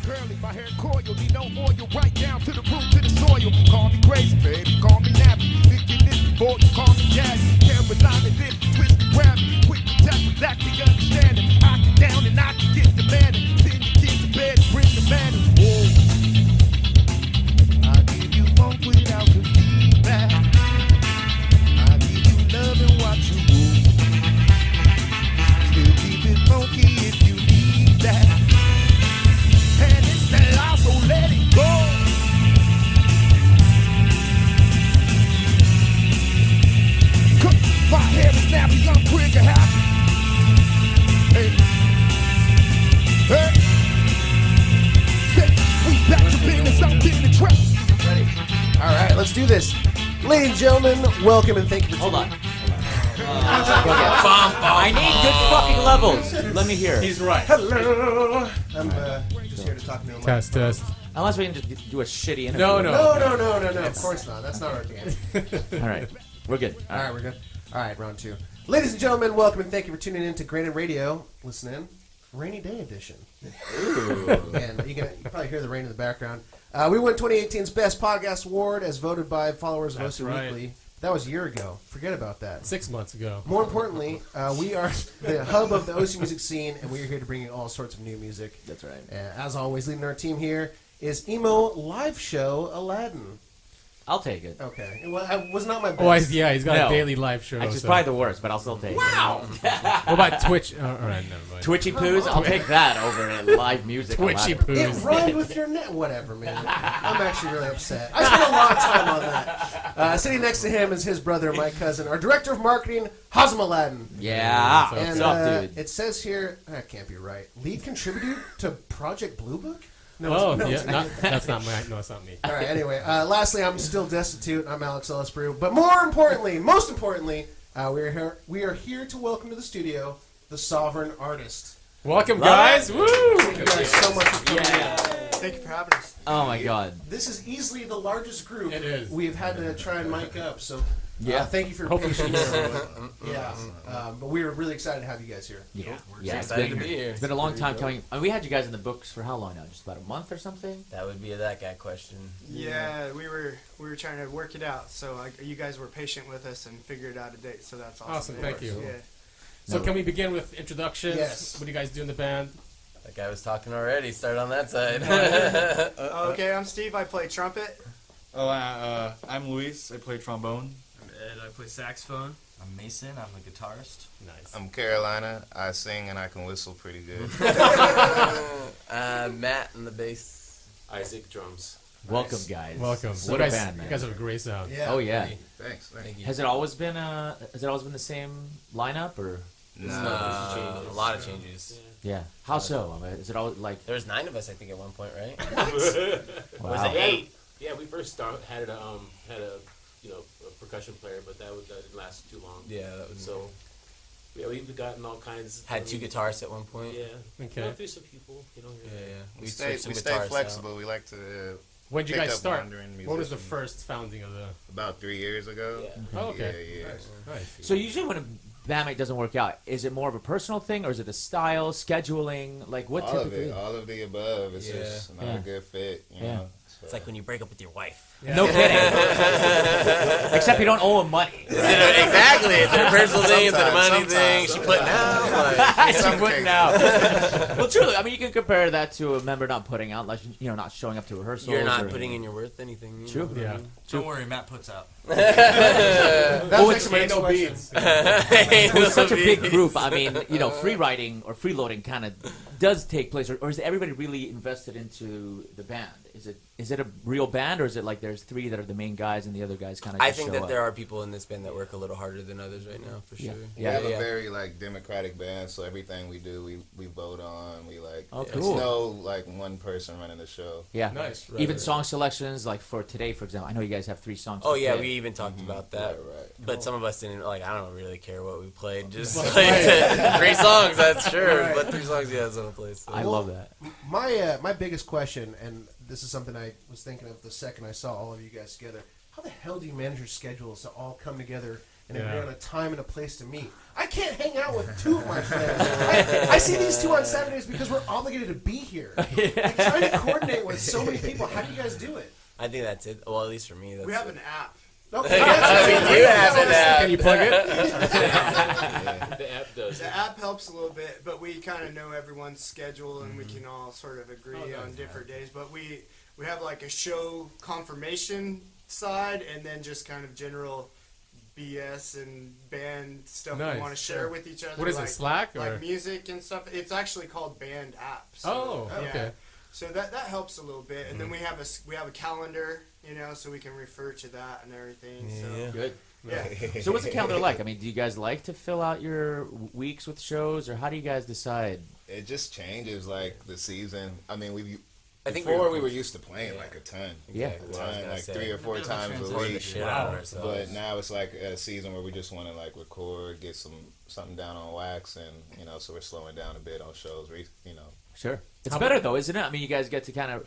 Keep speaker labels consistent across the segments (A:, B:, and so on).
A: curly, my hair coiled, need no oil, right down to the root, to the soil. Call me crazy, baby, call me nappy. Thinking this before you call me daddy. Carolina, this twist and grab me. Quick to tap, exactly understanding. I get down and I can get demanding. Send your kids to bed, bring the man. Whoa. I give you funk without the feedback. I give you love and watch you move. Still keep it funky if you need that. And it's that I so let it go. My hair is snappy, I'm quick and happy. Hey, hey, we back to business, I'm in the trap.
B: Ready? All right, let's do this. Ladies and gentlemen, welcome and thank you for tuning in.
C: I need good fucking levels. Let me hear.
D: He's right.
B: Hello. I'm just here to talk to you.
D: Test.
C: Unless we can just do a shitty interview.
D: No.
B: No. Of course not. That's not our game.
C: All right. We're good.
B: All right, we're good. All right, round two. Ladies and gentlemen, welcome and thank you for tuning in to Granite Radio. Listen in. Rainy Day Edition. Ooh. And you can probably hear the rain in the background. We won 2018's Best Podcast Award as voted by followers of OC Weekly. That was a year ago. Forget about that.
D: 6 months ago.
B: More importantly, we are the hub of the OC music scene, and we are here to bring you all sorts of new music.
C: That's right.
B: As always, leading our team here is Emo Live Show Aladdin.
C: I'll take it.
B: Okay. Well, I was not my best.
D: Oh, he's got
C: No.
D: a daily live show.
C: Which is
D: so.
C: probably the worst, but I'll still take it.
B: Wow!
D: What about Twitch? All right, never mind.
C: Twitchy poos? I'll take that over live music.
D: Twitchy
C: Aladdin.
B: It
D: poos.
B: rhymed with your net. Whatever, man. I'm actually really upset. I spent a lot of time on that. Sitting next to him is his brother, my cousin, our director of marketing, Hazem Aladdin.
C: Yeah.
D: What's
B: And
C: up, dude?
B: it says here, that can't be right. Lead contributor to Project Blue Book?
D: No,
B: no,
D: yeah, that's not my. No, it's not me.
B: All right, anyway. Lastly, I'm still destitute. I'm Alex Ellis Brew. But most importantly, we are here to welcome to the studio the Sovereign Artist.
D: Welcome, guys. Woo!
B: Thank you guys so much for coming in.
E: Thank you for having us.
C: Oh my god.
B: This is easily the largest group
D: It is.
B: we've had to try and mic up. So,
C: Yeah.
B: thank you for your
D: Hopefully
B: patience. Yeah, but we were really excited to have you guys here.
C: Yeah.
E: excited
C: it's been,
E: to be here.
C: It's been a long time coming. I mean, we had you guys in the books for how long now? Just about a month or something?
E: That would be a that guy question.
F: Yeah, we were trying to work it out. So you guys were patient with us and figured out a date. So that's awesome.
D: Awesome, thank you.
F: Yeah.
D: So can we begin with introductions?
B: Yes.
D: What do you guys do in the band?
E: That guy was talking already. Start on that side.
F: Okay, I'm Steve. I play trumpet.
G: I'm Luis. I play trombone.
H: I'm Ed. I play saxophone. I'm Mason. I'm a guitarist.
D: Nice.
I: I'm Carolina. I sing and I can whistle pretty good.
E: Matt and the bass.
H: Isaac, drums.
C: Welcome, guys.
D: Welcome.
C: What
D: you
C: a
D: guys,
C: band, man.
D: You guys have a great sound.
B: Yeah.
C: Oh, yeah.
I: Thanks.
E: Thank you.
C: Has it always been the same lineup, or?
E: A lot of changes.
C: Yeah. How so? I mean, is it always like...
E: There was 9 of us, I think, at one point, right?
C: Wow.
E: Was it 8?
H: Yeah, we first had a percussion player, but that didn't last too long.
E: Yeah, that was
H: So, yeah, we've gotten all kinds.
E: Had 2 guitarists at one point.
H: Yeah.
D: Okay.
H: Went through some people,
E: Yeah.
I: We
E: switched
I: stay
E: some guitarists
I: flexible. We like to
D: When did you
I: pick
D: guys
I: up
D: start?
I: wandering
D: What was the
I: musicians.
D: first founding of the...
I: About 3 years ago.
H: Yeah.
D: Oh, okay.
I: Yeah.
D: Nice.
C: So usually when a bandmate doesn't work out, is it more of a personal thing, or is it a style, scheduling? Like, what
I: All of
C: typically?
I: it. All of the above. It's
E: Yeah.
I: just not
C: Yeah.
I: a good fit. You
C: Yeah.
I: know? So.
E: It's like when you break up with your wife.
C: No kidding. Except you don't owe him money.
E: Exactly. Is it a personal thing? Is it a money
I: Sometimes,
E: thing? She putting out? Like,
C: She putting out. Well, truly, I mean, you can compare that to a member not putting out, like, not showing up to rehearsals.
E: you're not
C: or-
E: putting in your worth anything. You
C: True.
E: know?
D: Yeah.
H: Don't worry, Matt puts out.
B: That's
D: It's
B: actually my next
D: no
B: question.
D: beats.
C: With such a big group, I mean, free writing or freeloading kind of does take place, or is everybody really invested into the band? Is it a real band, or is it like there's 3 that are the main guys and the other guys kind of?
E: I think that there are people in this band that work a little harder than others right now, for sure.
I: We have a very democratic band, so everything we do, we vote on. We like.
C: Oh,
I: It's
C: cool.
I: no like one person running the show.
C: Yeah,
D: Nice.
C: Even song selections, like for today, for example. I know you guys have 3 songs.
E: Oh
C: to
E: yeah,
C: play.
E: we even talked about that.
I: Right.
E: But some of us didn't I don't really care what we played. Just like 3 songs, that's sure.
B: Right.
E: But 3 songs, yeah, it's on a place. So.
C: I love that.
B: My biggest question, and this is something I was thinking of the second I saw all of you guys together. How the hell do you manage your schedules to all come together and agree on a time and a place to meet. I can't hang out with two of my friends. I see these two on Saturdays because we're obligated to be here. Like, trying to coordinate with so many people. How do you guys do it?
E: I think that's it. Well, at least for me, that's
F: We have an app.
B: Okay,
E: We do have an app.
D: Can you plug it?
C: The app does.
F: The app helps a little bit, but we kind of know everyone's schedule, and we can all sort of agree on different days. But we have like a show confirmation side, and then just kind of general BS and band stuff
D: Nice.
F: we want to share with each other.
D: What is it,
F: like,
D: Slack or?
F: like music and stuff. It's actually called Band App. So,
D: Oh,
F: yeah.
D: okay.
F: So that helps a little bit, and then we have a calendar, so we can refer to that and everything. So
C: Good.
F: yeah.
C: So what's the calendar like? I mean, do you guys like to fill out your weeks with shows, or how do you guys decide?
I: It just changes like the season. I mean,
E: I think
I: before we were used to playing like a ton.
C: Yeah.
I: A ton, like 3 or 4 times a
E: Record the
I: week.
E: shit out of ourselves.
I: But now it's like a season where we just want to like record, get something down on wax, and so we're slowing down a bit on shows.
C: Sure. It's better though, isn't it? I mean, you guys get to kind of,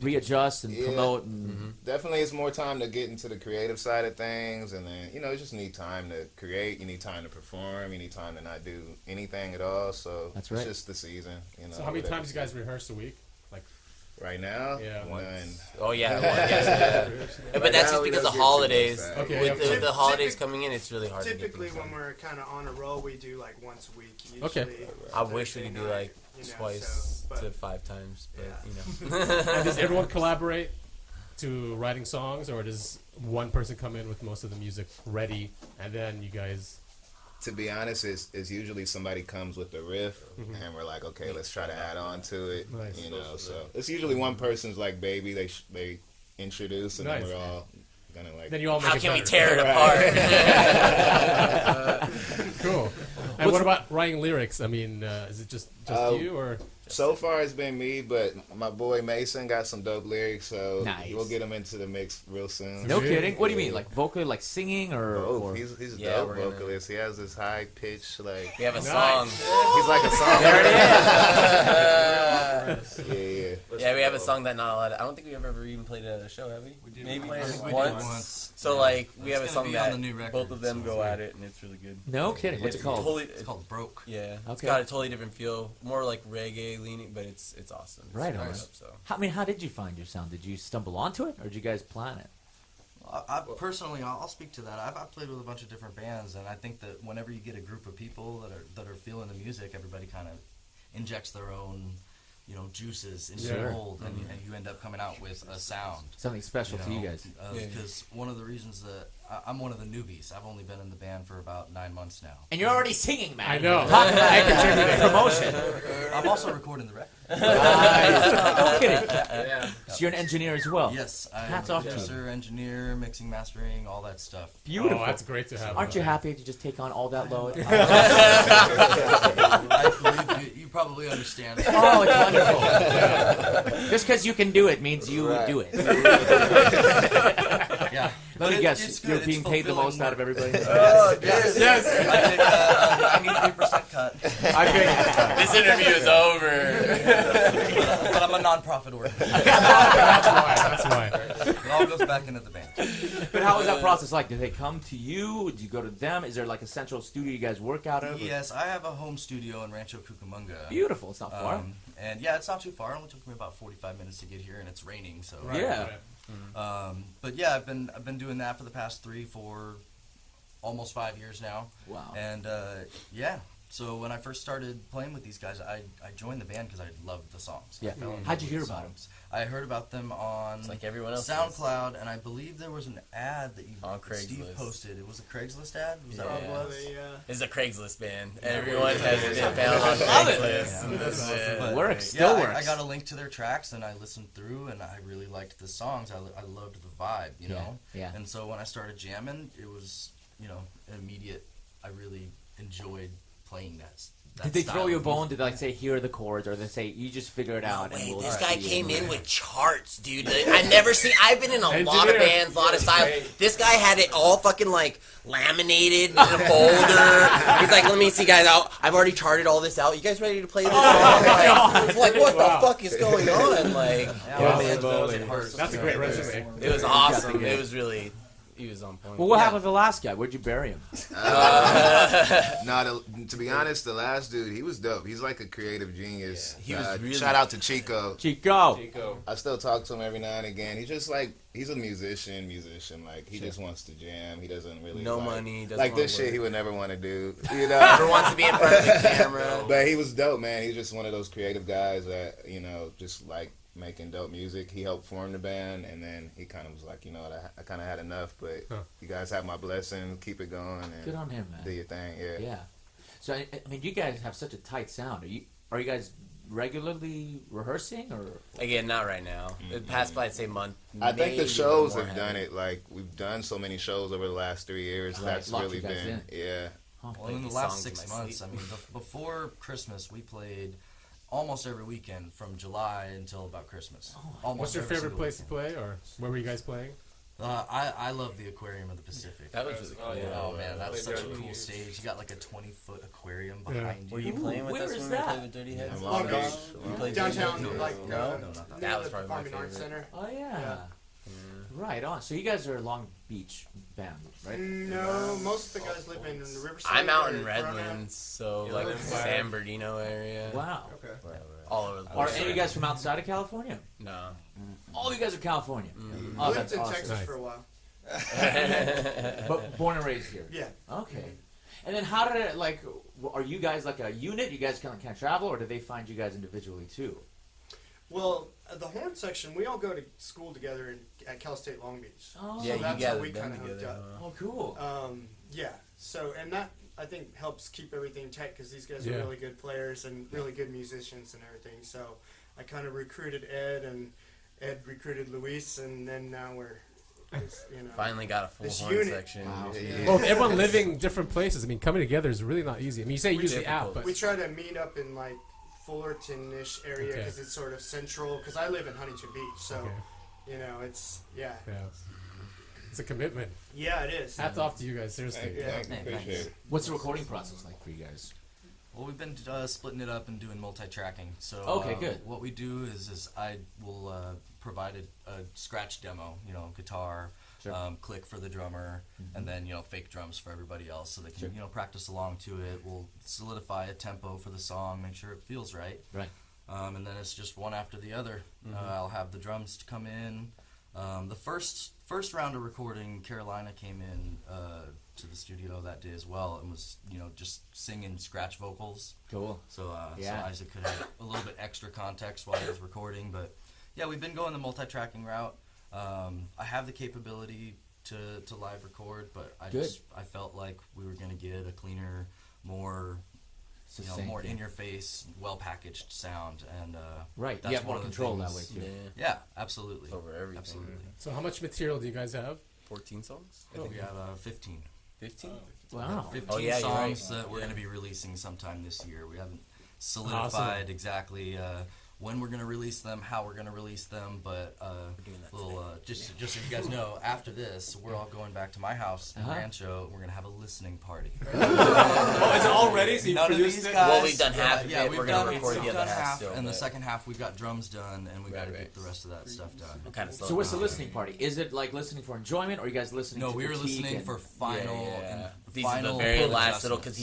C: readjust and promote. And
I: Definitely, it's more time to get into the creative side of things, and then you just need time to create. You need time to perform. You need time to not do anything at all. So
C: That's right.
I: It's just the season.
D: So how many times you guys rehearse a week? Like
I: right now?
D: Yeah.
I: None.
E: Oh yeah, but that's just because of holidays.
D: Okay,
E: With the holidays coming in, it's really hard.
F: Typically,
E: to get
F: when we're kind of on a roll, we do like once a week. Usually,
D: Okay.
E: I wish we could do like
F: you know,
E: twice
F: so, but-
E: to 5 times, but
D: And does everyone collaborate to writing songs, or does one person come in with most of the music ready, and then you guys?
I: To be honest, it's usually somebody comes with the riff, and we're like, okay, let's try to add on to it.
D: Nice.
I: So it's usually one person's like baby they introduce, and
D: Nice.
I: then we're all gonna like.
D: Then you all make
E: how
D: it
E: can we
D: better.
E: tear it apart?
D: Cool. And what about writing lyrics? I mean, is it just you or?
I: So far, it's been me, but my boy Mason got some dope lyrics, so
C: Nice.
I: we'll get him into the mix real soon.
C: no kidding. What do you mean, like vocally, like singing, or?
I: Oh,
C: or
I: he's a
E: Yeah,
I: dope
E: we're gonna-
I: vocalist. He has this high pitch, like
E: We have a song.
I: he's like a song.
E: There it
I: Yeah.
E: Yeah, we have a song that not a lot. I don't think we've ever even played it at a show, have we?
H: We did
E: Maybe
H: once.
E: once. So like, we have a
H: It's
E: song
H: gonna be on
E: that
H: the new record,
E: both of them
H: so
E: go
H: it's
E: at it, and it's really good.
C: No kidding. What's it called?
E: Totally,
H: It's called Broke.
E: yeah, it's
C: Okay.
E: got a totally different feel, more like reggae leaning, but it's awesome. It's
C: Right
E: really
C: on.
E: dope, so.
C: How did you find your sound? Did you stumble onto it, or did you guys plan it?
H: I personally, I'll speak to that. I've played with a bunch of different bands, and I think that whenever you get a group of people that are feeling the music, everybody kind of injects their own, juices into the mold, and you end up coming out with a sound.
C: Something special to you guys.
H: Because one of the reasons that I'm one of the newbies. I've only been in the band for about 9 months now.
C: And you're already singing, man.
D: I know.
C: I contributed promotion.
H: I'm also recording the record.
C: No kidding. So you're an engineer as well.
H: Yes, I'm
C: Hats
H: a
C: off to you.
H: producer, engineer, mixing, mastering, all that stuff.
C: Beautiful.
D: Oh, that's great to have.
C: Aren't you happy to just take on all that load?
H: I believe you probably understand.
C: Oh, it's wonderful. Just because you can do it means you would do it.
H: Yeah.
C: Let me
H: But
C: guess,
H: it's
C: you're
H: good.
C: being
H: It's
C: paid the most
H: fulfilling
C: out of
H: work.
C: everybody?
H: Yes. I need 3% cut.
E: This interview is over.
H: But I'm a non-profit organization.
D: That's why.
H: It all goes back into the band.
C: But how is that process like? Do they come to you? Do you go to them? Is there like a central studio you guys work out of?
H: Yes, I have a home studio in Rancho Cucamonga.
C: Beautiful. It's not far.
H: And yeah, it's not too far. It only took me about 45 minutes to get here, and it's raining, so.
C: Yeah.
H: But yeah, I've been doing that for the past 3, 4, almost 5 years now.
C: Wow.
H: And yeah, so when I first started playing with these guys, I joined the band because I loved the songs.
C: Yeah.
H: I fell in
C: How'd
H: love
C: you
H: with
C: hear
H: the
C: about 'em?
H: songs. I heard about them on
E: It's like everyone else
H: SoundCloud, and I believe there was an ad that
E: On
H: Steve
E: Craigslist.
H: posted. It was a Craigslist ad. Was that what it was?
F: Probably, yeah.
E: It's a Craigslist band. Everyone has been found on
C: Love it.
E: Craigslist. and this is it.
H: But,
C: Works.
H: yeah,
C: Still
H: I
C: works.
H: got a link to their tracks, and I listened through, and I really liked the songs. I loved the vibe, you know?
C: Yeah.
H: And so when I started jamming, it was, immediate. I really enjoyed playing that
C: Did they
H: style
C: throw you a
H: of
C: bone?
H: music.
C: Did they like say, here are the chords? Or they say, you just figure it out and we'll
E: This
C: just
E: guy
C: see
E: came
C: it.
E: in with charts, dude. I've never seen. I've been in a lot of
D: Engineer.
E: bands, a lot of styles. This guy had it all fucking like laminated in a folder. He's like, let me see, guys. I've already charted all this out. You guys ready to play this song? Like, what the fuck is going on? Like,
H: Yeah,
E: man,
H: it hurts.
D: That's a great resume.
E: it was awesome. It was really. He was on point.
C: Well, what happened to the last guy? Where'd you bury him?
I: No, to be honest, the last dude, he was dope. He's like a creative genius.
E: He was really
I: shout out to Chico.
C: Chico.
I: I still talk to him every now and again. He's just like, he's a musician. Like, he just wants to jam. He doesn't really
E: no
I: like,
E: money. Doesn't
I: like
E: wanna
I: this shit
E: work.
I: he would never want to do. You know,
E: Never wants to be in front of the camera.
I: But he was dope, man. He's just one of those creative guys that, you know, just like making dope music. He helped form the band, and then he kind of was like, you know what, I kind of had enough, but you guys have my blessing. Keep it going. And
C: Good on him, man.
I: Do your thing, yeah.
C: Yeah. So I mean, you guys have such a tight sound. Are you guys regularly rehearsing, or
E: Again, not right now. The past, I'd say, month.
I: I think
E: maybe
I: the shows
E: more
I: have done
E: heavy.
I: it. Like, we've done so many shows over the last 3 years.
C: Right,
I: That's
C: locked
I: really
C: you guys
I: been, yeah.
H: Well,
E: Like
H: in the
E: these
H: last
E: songs in
H: 6
E: my
H: months,
E: sleep.
H: I mean, before Christmas, we played almost every weekend from July until about Christmas. Almost
D: What's your
H: every
D: favorite
H: single
D: place to play, or where were you guys playing?
H: I love the Aquarium of the Pacific.
E: That was really cool.
H: Oh man, that's
G: Played
H: such a
G: there
H: cool
G: years.
H: stage. You got like a 20-foot aquarium
D: Yeah.
H: behind
J: Were
H: you.
J: you playing with
C: where
J: us
C: is
J: when
C: that?
J: we played with Dirty Heads?
I: Long Beach.
J: You played
F: Downtown,
J: Dirty Heads?
F: like
H: No, not that.
E: That was
F: the
E: probably my
F: Performing Arts
E: favorite.
F: Center.
C: Oh yeah. Right on. So you guys are a Long Beach band, right?
F: No, most of the guys live in the Riverside.
E: I'm out
F: or
E: in
F: Corona.
E: Redlands, so
F: You
E: like
F: live in
E: San Bernardino area.
C: Wow.
B: Okay.
E: All over the
C: Are
E: place.
C: any of you guys from outside of California?
E: No.
C: All you guys are California.
F: I
C: Oh,
F: lived
C: that's
F: in
C: awesome.
F: Texas
D: Nice.
F: for a while.
C: But born and raised here.
F: Yeah.
C: Okay. And then how did it, like, are you guys like a unit? You guys kind of can't travel, or do they find you guys individually too?
F: Well, the horn section, we all go to school together at Cal State Long Beach.
C: Oh,
E: Yeah,
F: So
E: you
F: that's how
E: guys
F: we
E: been
F: kind of hooked
E: together.
F: up.
C: oh, cool.
F: Yeah. So, and that I think helps keep everything tight because these guys
D: Yeah.
F: are really good players and really good musicians and everything. So, I kind of recruited Ed, and Ed recruited Luis, and then now we're, you know,
E: Finally got a full
F: This
E: horn
F: unit.
E: section.
C: Wow.
I: Yeah.
D: Well, with everyone living different places, I mean, coming together is really not easy. I mean, you say
E: Pretty
D: usually out,
E: difficult.
D: but
F: we try to meet up in like Fullerton-ish area
D: Okay.
F: because it's sort of central. Because I live in Huntington Beach, so
D: Okay.
F: you know it's
D: yeah, it's a commitment.
F: yeah, it is.
D: Hats off to you guys, seriously.
I: Thank you.
H: Yeah.
I: Appreciate it.
C: What's the recording process like for you guys?
H: Well, we've been splitting it up and doing multi-tracking. So
C: Okay, good.
H: What we do is I will provide a scratch demo, guitar,
C: Sure.
H: click for the drummer, and then fake drums for everybody else, so they can
C: Sure.
H: practice along to it. We'll solidify a tempo for the song, make sure it feels right,
C: Right.
H: and then it's just one after the other. I'll have the drums to come in. The first round of recording, Carolina came in to the studio that day as well, and was just singing scratch vocals.
C: Cool.
H: So,
C: Yeah.
H: so Isaac could have a little bit extra context while he was recording. But yeah, we've been going the multi-tracking route. I have the capability to live record, but
C: Good.
H: I felt like we were going to get a cleaner, more
C: Succinct,
H: more
C: yeah.
H: in your face, well packaged sound, and
C: Right.
H: that's
C: You have more
H: one of the
C: control that way
H: things-
C: too.
E: Yeah.
H: Yeah, absolutely.
E: Over everything.
H: Absolutely.
D: So, how much material do you guys have?
E: 14 songs?
H: I think we have 15.
E: 15?
C: Wow.
H: 15
E: Oh, yeah, you're right.
H: songs that we're
E: Yeah.
H: going to be releasing sometime this year. We haven't solidified exactly when we're going to release them, how we're going to release them, but
E: doing that
H: little, just so you guys know, after this, we're all going back to my house in
C: Uh-huh.
H: Rancho, and we're going to have a listening party.
D: Oh, is it all ready? So you
H: None of
D: produced
H: these
D: it?
H: guys.
E: Well, we've done half of
H: yeah,
E: it.
H: we've
E: We're gonna
H: done,
E: record the
H: we've
E: other
H: done
E: half
H: half,
E: still,
H: and the
E: but-
H: second half we've got drums done, and we got to
E: Right.
H: get the rest of that stuff done.
E: I'm kind of slow.
C: So what's the listening party? Is it like listening for enjoyment, or are you guys listening?
H: No,
C: to
H: we were
C: critique
H: listening
C: and-
H: for final. and
E: These
H: final
E: are the very
H: little
E: last little,
H: adjustments.
E: because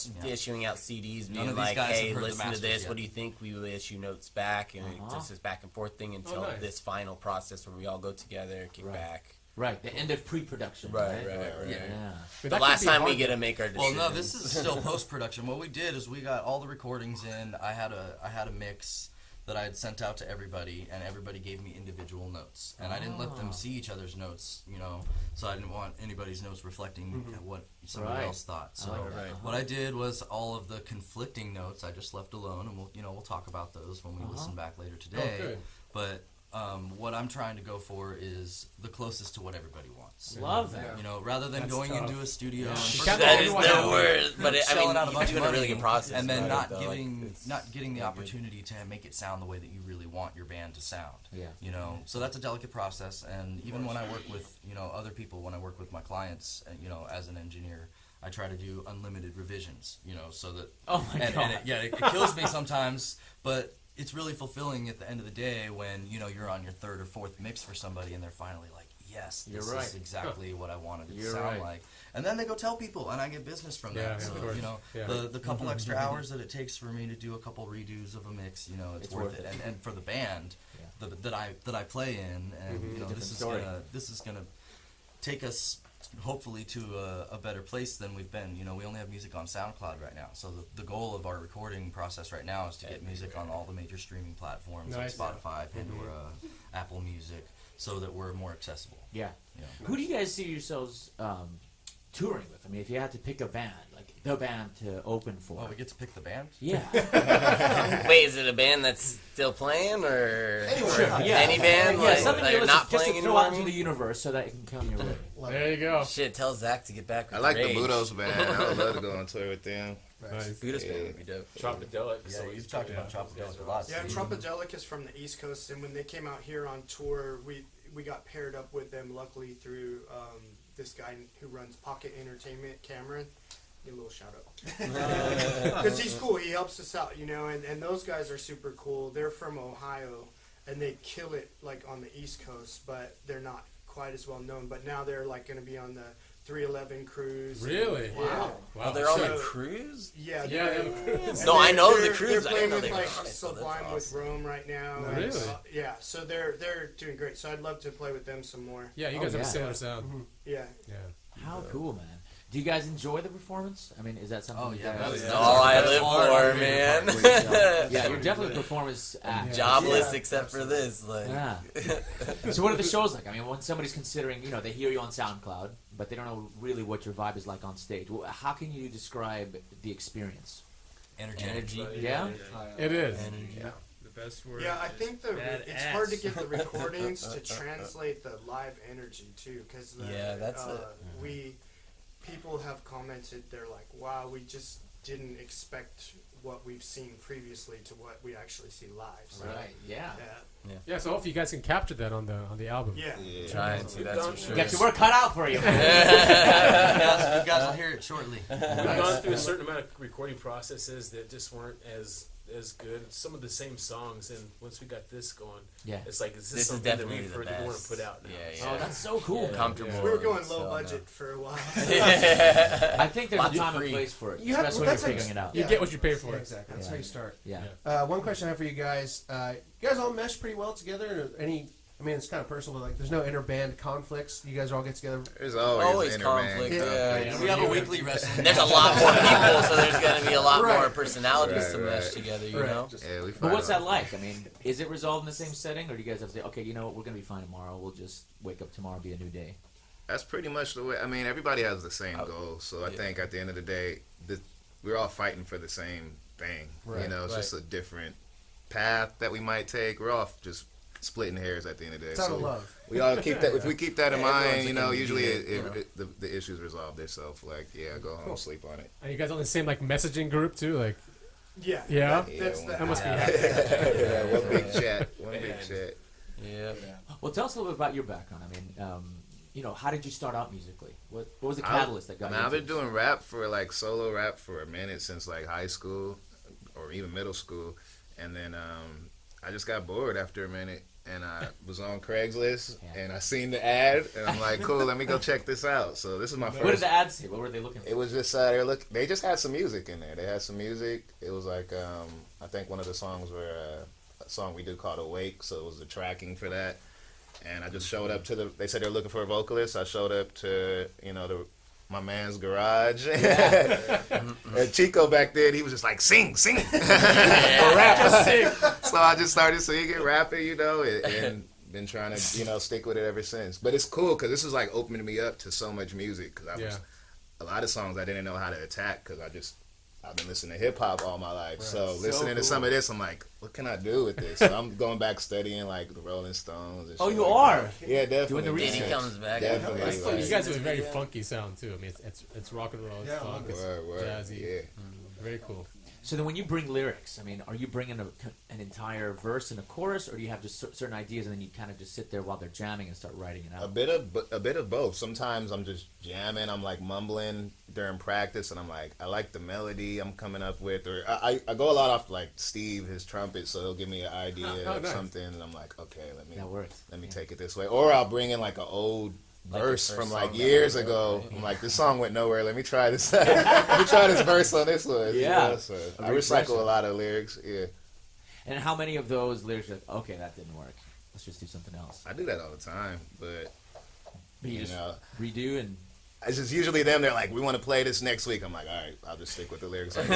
E: he's been
H: Yeah.
E: issuing out CDs,
H: None
E: being
H: of these
E: like,
H: guys have
E: hey,
H: heard the
E: listen to
H: masters
E: this,
H: yet.
E: what do you think? We will issue notes back, and
C: Uh-huh.
E: it's this back and forth thing until
D: nice.
E: this final process where we all go together, kick
C: Right.
E: back.
C: Right. The end of pre-production.
E: Right.
C: Yeah.
D: But
E: The
D: that could
E: last
D: be
E: time we
D: hard.
E: get to make our
H: Well,
E: decisions.
H: no, this is still post production. What we did is we got all the recordings in. I had a mix that I had sent out to everybody, and everybody gave me individual notes. And I didn't let them see each other's notes, so I didn't want anybody's notes reflecting what somebody
C: Right.
H: else thought. So
C: Right.
H: what I did was all of the conflicting notes I just left alone, and we'll talk about those when we listen back later today.
D: good.
H: But what I'm trying to go for is the closest to what everybody wants.
C: Love that.
H: Rather than
D: That's
H: going
D: tough.
H: into a studio and
D: You
H: first
D: can't
H: of all,
E: That is
D: everyone
E: the
D: has-
E: word, but I
H: shelling
E: mean,
H: out a
E: you're
H: bunch
E: doing
H: of
E: a really
H: money
E: good process,
H: and then
E: about
H: not
E: it, though.
H: giving
E: Like, it's
H: not getting the
E: really good.
H: opportunity to make it sound the way that you really want your band to sound.
C: Yeah.
H: So that's a delicate process, and even when I work with other people, when I work with my clients, as an engineer, I try to do unlimited revisions, so that
C: Oh my
H: and
C: God.
H: it kills me sometimes, but it's really fulfilling at the end of the day when you're on your third or fourth mix for somebody and they're finally like, yes,
C: You're
H: this
C: right.
H: is exactly what I wanted it to
C: You're
H: sound
C: right.
H: like. And then they go tell people, and I get business from
D: Yeah,
H: that.
D: of
H: So,
D: course.
H: you know,
D: Yeah.
H: the couple extra hours that it takes for me to do a couple redos of a mix, you know, it's worth it. And for the band that I play in, and you know, this is gonna take us hopefully to a better place than we've been. You know, we only have music on SoundCloud right now, so the goal of our recording process right now is to get music on all the major streaming platforms
D: Nice.
H: like Spotify, Pandora, Apple Music, so that we're more accessible.
C: Yeah.
H: Yeah.
C: Who do you guys see yourselves touring with? I mean, if you had to pick a band, like the band to open for.
H: Oh, we get to pick the band?
C: Yeah.
E: Wait, is it a band that's still playing, or
C: Yeah.
E: any band
C: Yeah,
E: like,
C: something
E: that
C: you
E: are
C: listen,
E: not
C: just
E: playing
C: to throw out
E: anymore?
C: into the universe so that it can come your way.
D: There you go.
E: Shit, tell Zach to get back with
I: I like
E: Rage.
I: the Budos band. I would love to go on tour with them.
D: Nice.
E: Budos band would be dope.
G: Tropadelic.
H: Yeah, you've talked about Tropadelic a lot.
F: Yeah,
H: Steve.
F: Trumpedelic is from the East Coast, and when they came out here on tour, we got paired up with them, luckily, through this guy who runs Pocket Entertainment, Cameron. Give a little shout out. Because he's cool. He helps us out, you know, and those guys are super cool. They're from Ohio, and they kill it, like, on the East Coast, but they're not quite as well known. But now they're, like, going to be on the 311 cruise.
D: Really?
F: Yeah.
D: Wow.
E: Oh, they're on
F: So-
E: the cruise?
F: Yeah,
D: Yeah,
F: they're-
D: they have a cruise.
F: and
E: No, I know the
F: they're
E: cruise. I
F: playing
E: didn't know
F: with
E: they were
F: like
E: on it, so that's
F: Sublime with
E: awesome.
F: Rome right now.
D: Oh,
F: and,
D: really?
F: yeah, so they're doing great. So I'd love to play with them some more.
D: Yeah, you
C: Oh,
D: guys have
C: yeah.
D: a similar sound.
F: Yeah.
D: Yeah.
C: How cool, man. Do you guys enjoy the performance? I mean, is that something?
H: Oh,
C: you
H: yeah,
C: guys-
H: that's
E: All I
H: That's
E: live
H: all I
E: for,
H: really
E: man.
H: part with,
C: Yeah, you're definitely a performance act.
E: Jobless
F: Yeah,
E: except for this. Like,
C: Yeah. So what are the shows like? I mean, when somebody's considering, you know, they hear you on SoundCloud, but they don't know really what your vibe is like on stage. Well, how can you describe the experience?
E: energy.
C: Yeah?
D: It is.
J: The best word.
F: Yeah, I think
J: Badass.
F: it's hard to get the recordings to translate the live energy too, because
E: Yeah, that's it.
F: People have commented, they're like, "Wow, we just didn't expect what we've seen previously to what we actually see live." So,
C: Right, yeah.
D: Yeah, so hopefully you guys can capture that on the album.
F: Yeah.
E: Trying to, that's for sure.
C: You got your work cut out for you.
H: You guys will hear it shortly.
J: We've gone through a certain amount of recording processes that just weren't as good. Some of the same songs, and once we got this going,
C: Yeah.
J: it's like is
E: This is
J: something that
E: definitely
J: we've
E: the
J: heard we want
E: best.
J: to put out now.
E: Yeah,
C: Oh, that's so cool. man.
E: Comfortable.
F: We were going
E: so,
F: low
E: no.
F: budget for a while.
C: I think there's
E: Lots
C: a
E: of
C: time and
E: free.
C: place for it,
B: You have-
C: especially when
B: that's
C: you're
B: like-
C: figuring it out.
D: You
B: Yeah.
D: get what you pay for.
B: Yeah, exactly. That's how you start.
C: Yeah.
B: One question I have for you guys. You guys all mesh pretty well together? Or any? I mean, it's kind of personal, but like, there's no inter-band conflicts. You guys all get together.
I: There's
E: Always
I: always
E: conflict. Yeah.
H: We have a weekly wrestling.
E: There's a lot more people, so there's going to be a lot
B: Right.
E: more personalities
I: Right,
E: to mesh
I: right.
E: together, you
B: Right.
E: know?
I: Yeah, we
C: But
I: fight
C: what's
I: a lot.
C: that like? I mean, is it resolved in the same setting, or do you guys have to say, okay, you know what, we're going to be fine tomorrow. We'll just wake up tomorrow and be a new day?
I: That's pretty much the way. I mean, everybody has the same goal. So I think at the end of the day, we're all fighting for the same thing.
B: Right.
I: You know, it's just a different path that we might take. We're all just splitting hairs at the end of the day.
B: It's out
I: So
B: of love.
I: we all keep that. If we keep that in
E: Yeah, everyone's
I: mind, you know,
E: looking to
I: usually
E: be it, you know.
I: the issues resolve themselves. Like, yeah, go home, sleep on it.
D: And you guys on the same like messaging group too? Like,
F: Yeah.
D: Yeah?
F: That's
I: Yeah,
F: the
D: that must be
I: Yeah, one big chat. One big chat.
E: Yeah.
C: Well, tell us a little bit about your background. I mean, you know, how did you start out musically? What was the catalyst that got you
I: I've
C: into
I: been doing rap for like solo rap for a minute since like high school or even middle school, and then I just got bored after a minute, and I was on Craigslist and I seen the ad, and I'm like, cool, let me go check this out. So this is my first.
C: What did the ad say? What were they looking for?
I: It was just they just had some music in there. They had some music. It was like I think one of the songs were a song we did called Awake, so it was the tracking for that. And I just showed up to they said they were looking for a vocalist. I showed up to, you know, my man's garage. And Chico back then, he was just like, sing. Or rap. So I just started singing, rapping, you know, and been trying to, you know, stick with it ever since. But it's cool because this is like opening me up to so much music. Because a lot of songs I didn't know how to attack because I've been listening to hip hop all my life. So listening to some of this, I'm like, what can I do with this? So I'm going back studying like the Rolling Stones. And
C: Oh,
I: shit
C: you
I: like
C: are?
I: that. Yeah, definitely.
C: Doing the
E: Then he
C: research.
E: comes back.
I: Definitely.
E: and
I: Like,
D: you guys have a very funky sound too. I mean, it's rock and roll, it's
B: Yeah,
D: funk, it's
I: Word,
D: jazzy.
I: yeah.
D: Very cool.
C: So then when you bring lyrics, I mean, are you bringing an entire verse and a chorus, or do you have just certain ideas and then you kind of just sit there while they're jamming and start writing it out?
I: A bit of both. Sometimes I'm just jamming. I'm like mumbling during practice, and I'm like, I like the melody I'm coming up with, or I go a lot off like Steve, his trumpet, so he'll give me an idea of
D: nice.
I: something, and I'm like, okay,
C: That works.
I: let me take it this way, or I'll bring in like an old
E: Like
I: verse
E: the
I: from
E: first
I: like
E: song
I: years
E: that we
I: ago.
E: wrote, right?
I: I'm like, this song went nowhere. Let me try this. Let me try this verse on this one.
C: Yeah.
I: You know, so I
C: refresher.
I: recycle a lot of lyrics. Yeah,
C: And how many of those lyrics are like, okay, that didn't work. Let's just do something else.
I: I do that all the time, but
C: But you
I: you
C: just
I: know,
C: redo and
I: it's just usually them. They're like, we want to play this next week. I'm like, all right, I'll just stick with the lyrics. And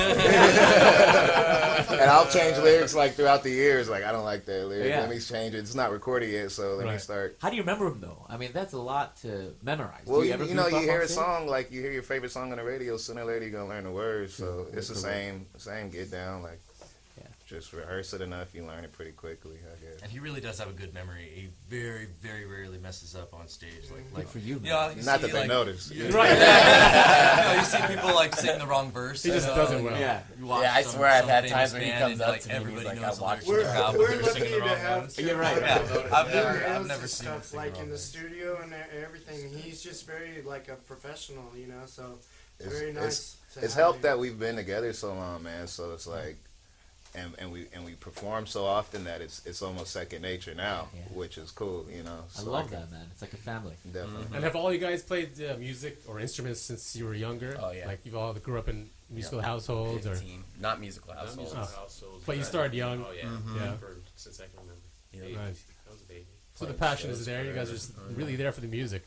I: I'll change lyrics like throughout the years. Like, I don't like that lyric.
C: Yeah.
I: Let me change it. It's not recorded yet, so let me
D: Right.
I: start.
C: how do you remember them though? I mean, that's a lot to memorize.
I: Well,
C: do you ever
I: you know,
C: goof
I: you
C: up
I: hear
C: on
I: a
C: stage?
I: song, like you hear your favorite song on the radio, sooner or later you're gonna learn the words. So it's the same get down. Like, just rehearse it enough, you learn it pretty quickly, I guess.
H: And he really does have a good memory. He very, very rarely messes up on stage. Like
C: for you,
H: you know,
C: man.
H: you
I: Not
H: see,
I: that they
H: like,
I: notice.
H: you-
D: Right.
H: you know, you see people like sing the wrong verse.
D: He just
H: you know,
D: does it
H: like,
D: well.
C: Yeah.
H: you watch
E: Yeah, I
H: some-
E: swear I've
H: some
E: had
H: famous
E: times where he
H: band
E: comes
H: and,
E: up
H: like,
E: to me and he's
H: everybody
E: like,
H: knows
E: I
H: the
E: watched
H: lyrics
E: your
H: to the
E: album.
H: album,
F: We're
H: they're
F: lucky
H: singing the
F: to
H: wrong
F: have
H: ones.
C: You're right.
H: Yeah, I've
F: I've
H: never seen him
F: stuff
H: sing
F: like
H: the
F: in
H: wrong
F: the
H: ones.
F: studio and everything. He's just very like a professional, you know. So it's
I: It's-
F: very nice. to
I: It's
F: have
I: helped
F: him.
I: that we've been together so long, man. So it's like, and we perform so often that it's almost second nature now,
C: Yeah.
I: which is cool, you know.
C: I
I: So
C: love that, man. It's like a family.
I: Definitely.
D: And have all you guys played music or instruments since you were younger?
E: Oh, yeah.
D: Like you all grew up in musical
E: Yeah.
D: households, or
E: 15. Not musical
J: Not
E: households.
J: musical households,
D: But you started young.
J: Oh yeah,
D: Yeah.
J: Since I can remember.
E: Yeah.
J: Baby.
D: Nice.
J: I was a baby.
D: So the
E: Playing
D: passion is
E: shows
D: there. You guys are just really there for the music.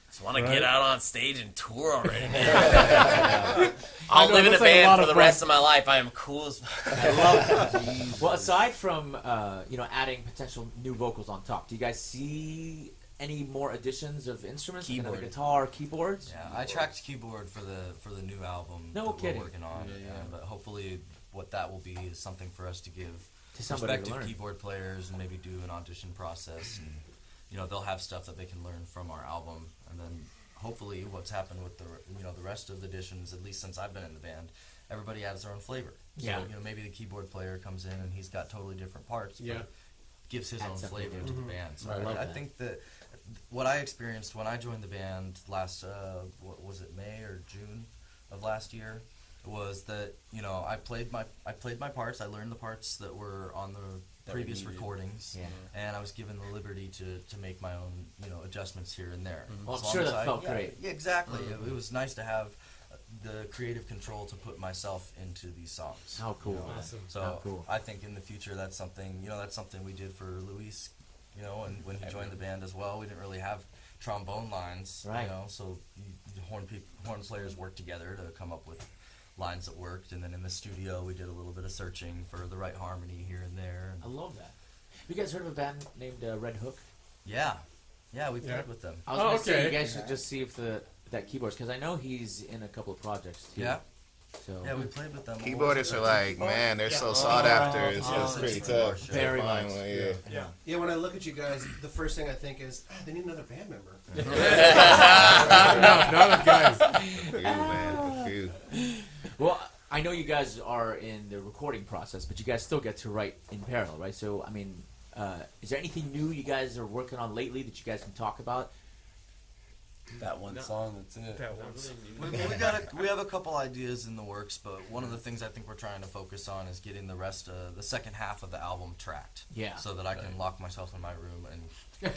E: Just want to
D: Right.
E: get out on stage and tour already.
D: I
E: I'll
D: know,
E: live in a
D: it looks like a lot
E: band for
D: of
E: the
D: fun.
E: rest of my life. I am cool as
C: I love that. Well, aside from adding potential new vocals on top, do you guys see any more additions of instruments? Like another
E: Keyboard.
C: guitar, keyboards?
H: Yeah, I tracked keyboard for the new album
C: No
H: that
C: kidding.
H: we're working on. But hopefully, what that will be is something for us to give
C: To somebody to
H: prospective
C: learn.
H: keyboard players and maybe do an audition process, and they'll have stuff that they can learn from our album, and then hopefully, what's happened with the rest of the editions, at least since I've been in the band, everybody adds their own flavor.
C: Yeah.
H: So maybe the keyboard player comes in and he's got totally different parts,
D: Yeah.
H: but gives his
C: Adds
H: own
C: something
H: flavor to
C: different.
H: the band. So
C: I love
H: I
C: that.
H: think that what I experienced when I joined the band last, what was it, May or June of last year, was that I played my parts. I learned the parts that were on the
E: That we
H: previous
E: needed.
H: recordings,
C: Yeah.
H: and I was given the liberty to make my own adjustments here and there.
C: Well, I'm
H: As long
C: sure
H: as
C: that felt
H: yeah,
C: great.
H: Yeah, exactly. It was nice to have the creative control to put myself into these songs.
C: How cool. man.
D: Awesome.
H: So
C: How cool.
H: I think in the future that's something we did for Luis, and when he joined the band as well, we didn't really have trombone lines,
C: Right.
H: so horn players worked together to come up with lines that worked, and then in the studio we did a little bit of searching for the right harmony here and there.
C: I love that. Have you guys heard of a band named Red Hook?
H: Yeah, we played
D: Yeah.
H: with them.
C: I was gonna say
D: okay.
C: you guys should just see if that keyboards, because I know he's in a couple of projects too.
H: Yeah.
C: So
H: Yeah, we played with them.
I: Keyboardists are like, man, they're so sought after. It's pretty tough. to
C: Very
I: find
C: much.
I: one, yeah.
F: Yeah.
B: Yeah, when I look at you guys, the first thing I think is, they need another band member.
D: Not enough guys.
I: Few, man, few.
C: Well, I know you guys are in the recording process, but you guys still get to write in parallel, right? So, I mean, is there anything new you guys are working on lately that you guys can talk about?
E: that one song. That's it.
J: That one.
H: We have a couple ideas in the works, but one of the things I think we're trying to focus on is getting the second half of the album tracked.
C: Yeah.
H: So that I can lock myself in my room and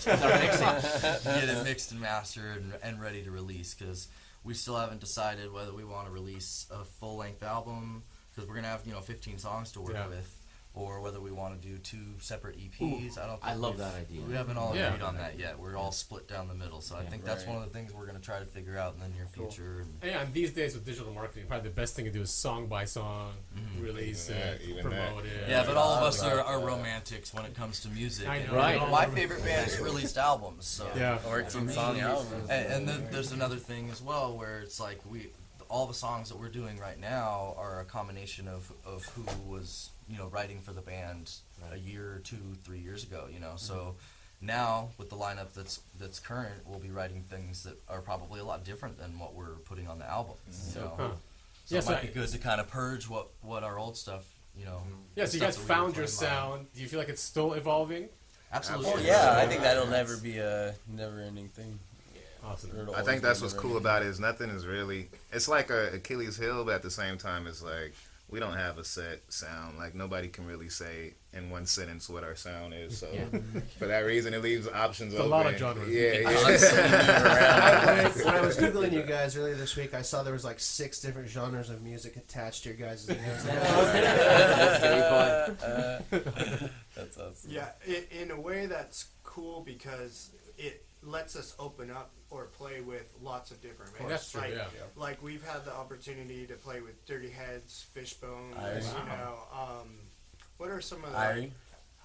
C: Start mixing.
H: get it mixed and mastered and ready to release, because we still haven't decided whether we want to release a full-length album, because we're going to have 15 songs to work
D: Yeah.
H: with, or whether we want to do 2 separate EPs.
C: Ooh,
H: I don't.
C: I
H: think
C: love
H: we've-
C: that idea.
H: We haven't all
D: Yeah.
H: agreed on that yet. We're all split down the middle, so I
C: Yeah.
H: think that's
E: Right.
H: one of the things we're going to try to figure out in the near future. And
D: Yeah, and these days with digital marketing, probably the best thing to do is song by song, release
I: Even that,
D: it,
I: even
D: promote it.
H: yeah, but all of us are romantics when it comes to music.
D: I
H: And,
D: know.
C: Right.
H: my favorite band's released albums, so
D: Yeah.
E: Or it's in song albums.
H: And then there's another thing as well where it's like all the songs that we're doing right now are a combination of who was writing for the band a year or 2, 3 years ago. So now with the lineup that's current, we'll be writing things that are probably a lot different than what we're putting on the album.
C: So
H: So
C: cool.
H: So it might be good to kind of purge what our old stuff, you know.
D: Yeah, so you guys found your sound. Do you feel like it's still evolving?
H: Absolutely.
E: Oh yeah, I think that'll never be a never-ending thing.
D: Awesome.
I: I think that's what's cool about it is nothing is really. It's like a Achilles heel, but at the same time, it's like we don't have a set sound. Like nobody can really say in one sentence what our sound is. So for that reason, it leaves options open.
D: A lot of genres.
I: Yeah.
B: When I was googling you guys earlier this week, I saw there was like 6 different genres of music attached to your guys' names.
H: That's awesome.
F: Yeah, in a way that's cool because it lets us open up or play with lots of different bands.
D: That's true,
F: like,
D: yeah.
F: Like we've had the opportunity to play with Dirty Heads, Fishbone,
E: Irie.
F: you know. What are some of the...
E: Irie.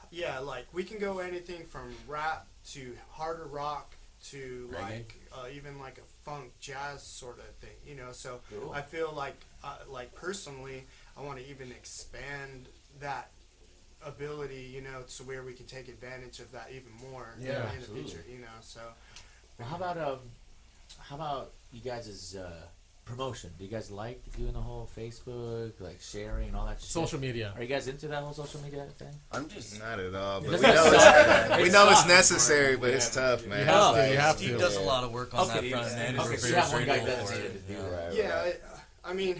F: Yeah, like we can go anything from rap to harder rock to like even like a funk jazz sort of thing, you know. So
C: Cool.
F: I feel like personally, I want to even expand that ability, you know, to where we can take advantage of that even more in
C: absolutely.
F: the future, you know. So
C: Well, how about you guys' promotion? Do you guys like doing the whole Facebook, like sharing and all that shit?
D: Social media.
C: Are you guys into that whole social media thing?
E: I'm just
I: Not at all. But
C: Doesn't
I: we
C: it
I: know,
C: suck?
I: we know it's necessary, but it's tough, man.
D: You have
H: Steve
D: to.
H: does a lot of work on that
C: Okay,
H: front end.
C: okay,
H: He's
C: so
H: very
C: that one guy
H: straightforward.
C: dedicated to do that.
F: yeah, I mean,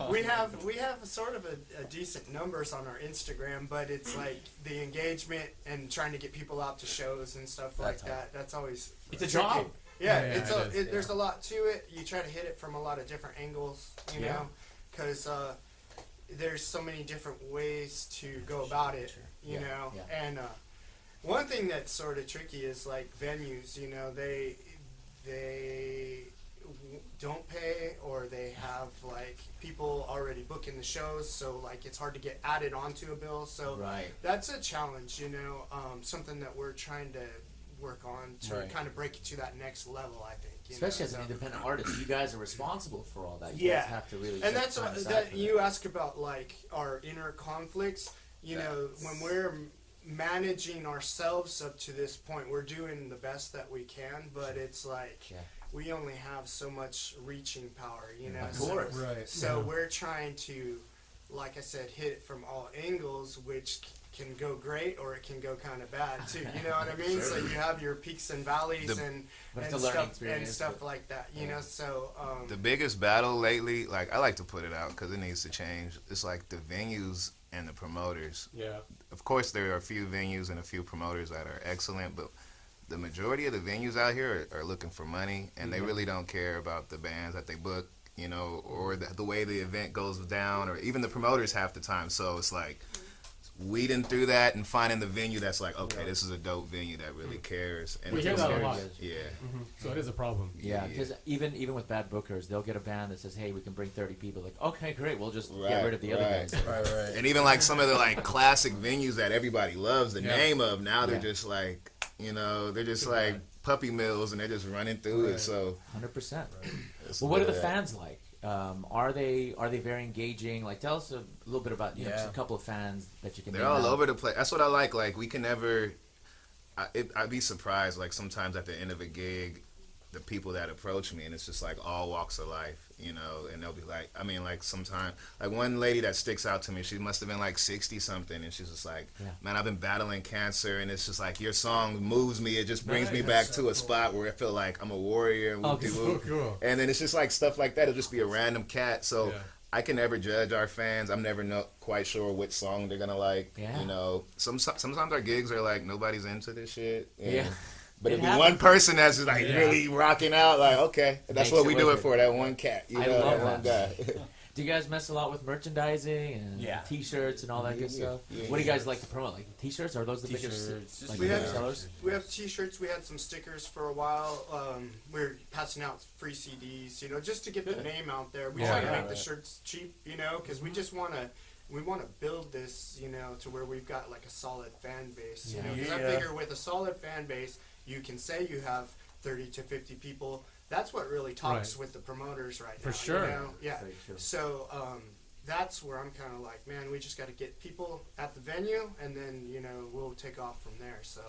F: we have sort of a decent numbers on our Instagram, but it's like the engagement and trying to get people out to shows and stuff like that. That's always
C: It's a
F: tricky.
C: job.
F: Yeah,
D: Yeah, it is.
F: there's a lot to it. You try to hit it from a lot of different angles, you know, because there's so many different ways to go about it, you know.
C: Yeah.
F: And one thing that's sort of tricky is like venues, you know, they don't pay or they have like people already booking the shows, so like it's hard to get added onto a bill. So
C: Right.
F: that's a challenge, you know, something that we're trying to work on to kind of break it to that next level, I think. You
C: Especially
F: know?
C: as an
F: So-
C: independent artist, you guys are responsible for all that. You
F: Yeah.
C: guys have to really.
F: and
C: set
F: that's
C: time aside
F: that
C: for
F: you ask about like our inner conflicts, you know, when we're managing ourselves up to this point, we're doing the best that we can, but it's like we only have so much reaching power, you know.
C: Of course.
B: Right.
F: So we're trying to, like I said, hit it from all angles, which can go great or it can go kind of bad too. You know what I mean? So you have your peaks and valleys and
C: But it's a learning
F: stuff and
C: experience,
F: stuff
C: but-
F: like that. You know, so
I: The biggest battle lately, like I like to put it out because it needs to change. It's like the venues and the promoters.
D: Yeah.
I: Of course, there are a few venues and a few promoters that are excellent, but the majority of the venues out here are looking for money, and they really don't care about the bands that they book, you know, or the way the event goes down, or even the promoters half the time. So it's like weeding through that and finding the venue that's like, okay, this is a dope venue that really cares. And
D: We hear
I: it's
D: that a
I: very
D: lot.
I: good. Yeah.
D: So it is a problem.
C: Yeah, because even with bad bookers, they'll get a band that says, "Hey, we can bring 30 people." Like, okay, great, we'll just get rid of the other
I: Right.
C: guys.
I: And even like some of the like classic venues that everybody loves the
D: Yeah.
I: name of, now they're just like, you know, they're just like puppy mills and they're just running through it. So
C: 100%.
I: it's
C: Well, what are the
I: bad.
C: fans like? Are they very engaging? Like, tell us a little bit about just a couple of fans that you can.
I: They're
C: name
I: all
C: out.
I: over the place. That's what I like. Like we can never. I'd be surprised. Like sometimes at the end of a gig, the people that approach me, and it's just like all walks of life, you know, and they'll be like, I mean, like sometimes, like one lady that sticks out to me, she must have been like 60 something, and she's just like, man, I've been battling cancer, and it's just like your song moves me. It just brings me back to a spot where I feel like I'm a warrior, and whoop-de-whoop.
D: Cool.
I: And then it's just like stuff like that. It'll just be a random cat. So
D: Yeah.
I: I can never judge our fans. I'm never quite sure which song they're gonna like.
C: Yeah.
I: You know, sometimes our gigs are like nobody's into this shit. and-
C: Yeah.
I: But
C: It
I: it'd be
C: happens.
I: one person that's just like
D: Yeah.
I: really rocking out. Like, okay, that's
C: Makes
I: what
C: it
I: we do
C: worth
I: it
C: it.
I: for. That one cat. You
C: I
I: know,
C: love
I: that one guy.
C: Do you guys mess a lot with merchandising and T-shirts and all that good stuff? What do you guys like to promote? Like T-shirts? Are those the biggest like,
F: we have
C: sellers?
F: we have T-shirts. We had some stickers for a while. We're passing out free CDs, you know, just to get the name out there. We try to make the shirts cheap, you know, because we just want to build this, you know, to where we've got like a solid fan base. You know, because I figure with a solid fan base, you can say you have 30 to 50 people. That's what really talks with the promoters right now.
D: For sure.
F: You know? Yeah.
C: Very true.
F: So that's where I'm kind of like, man, we just got to get people at the venue, and then we'll take off from there. So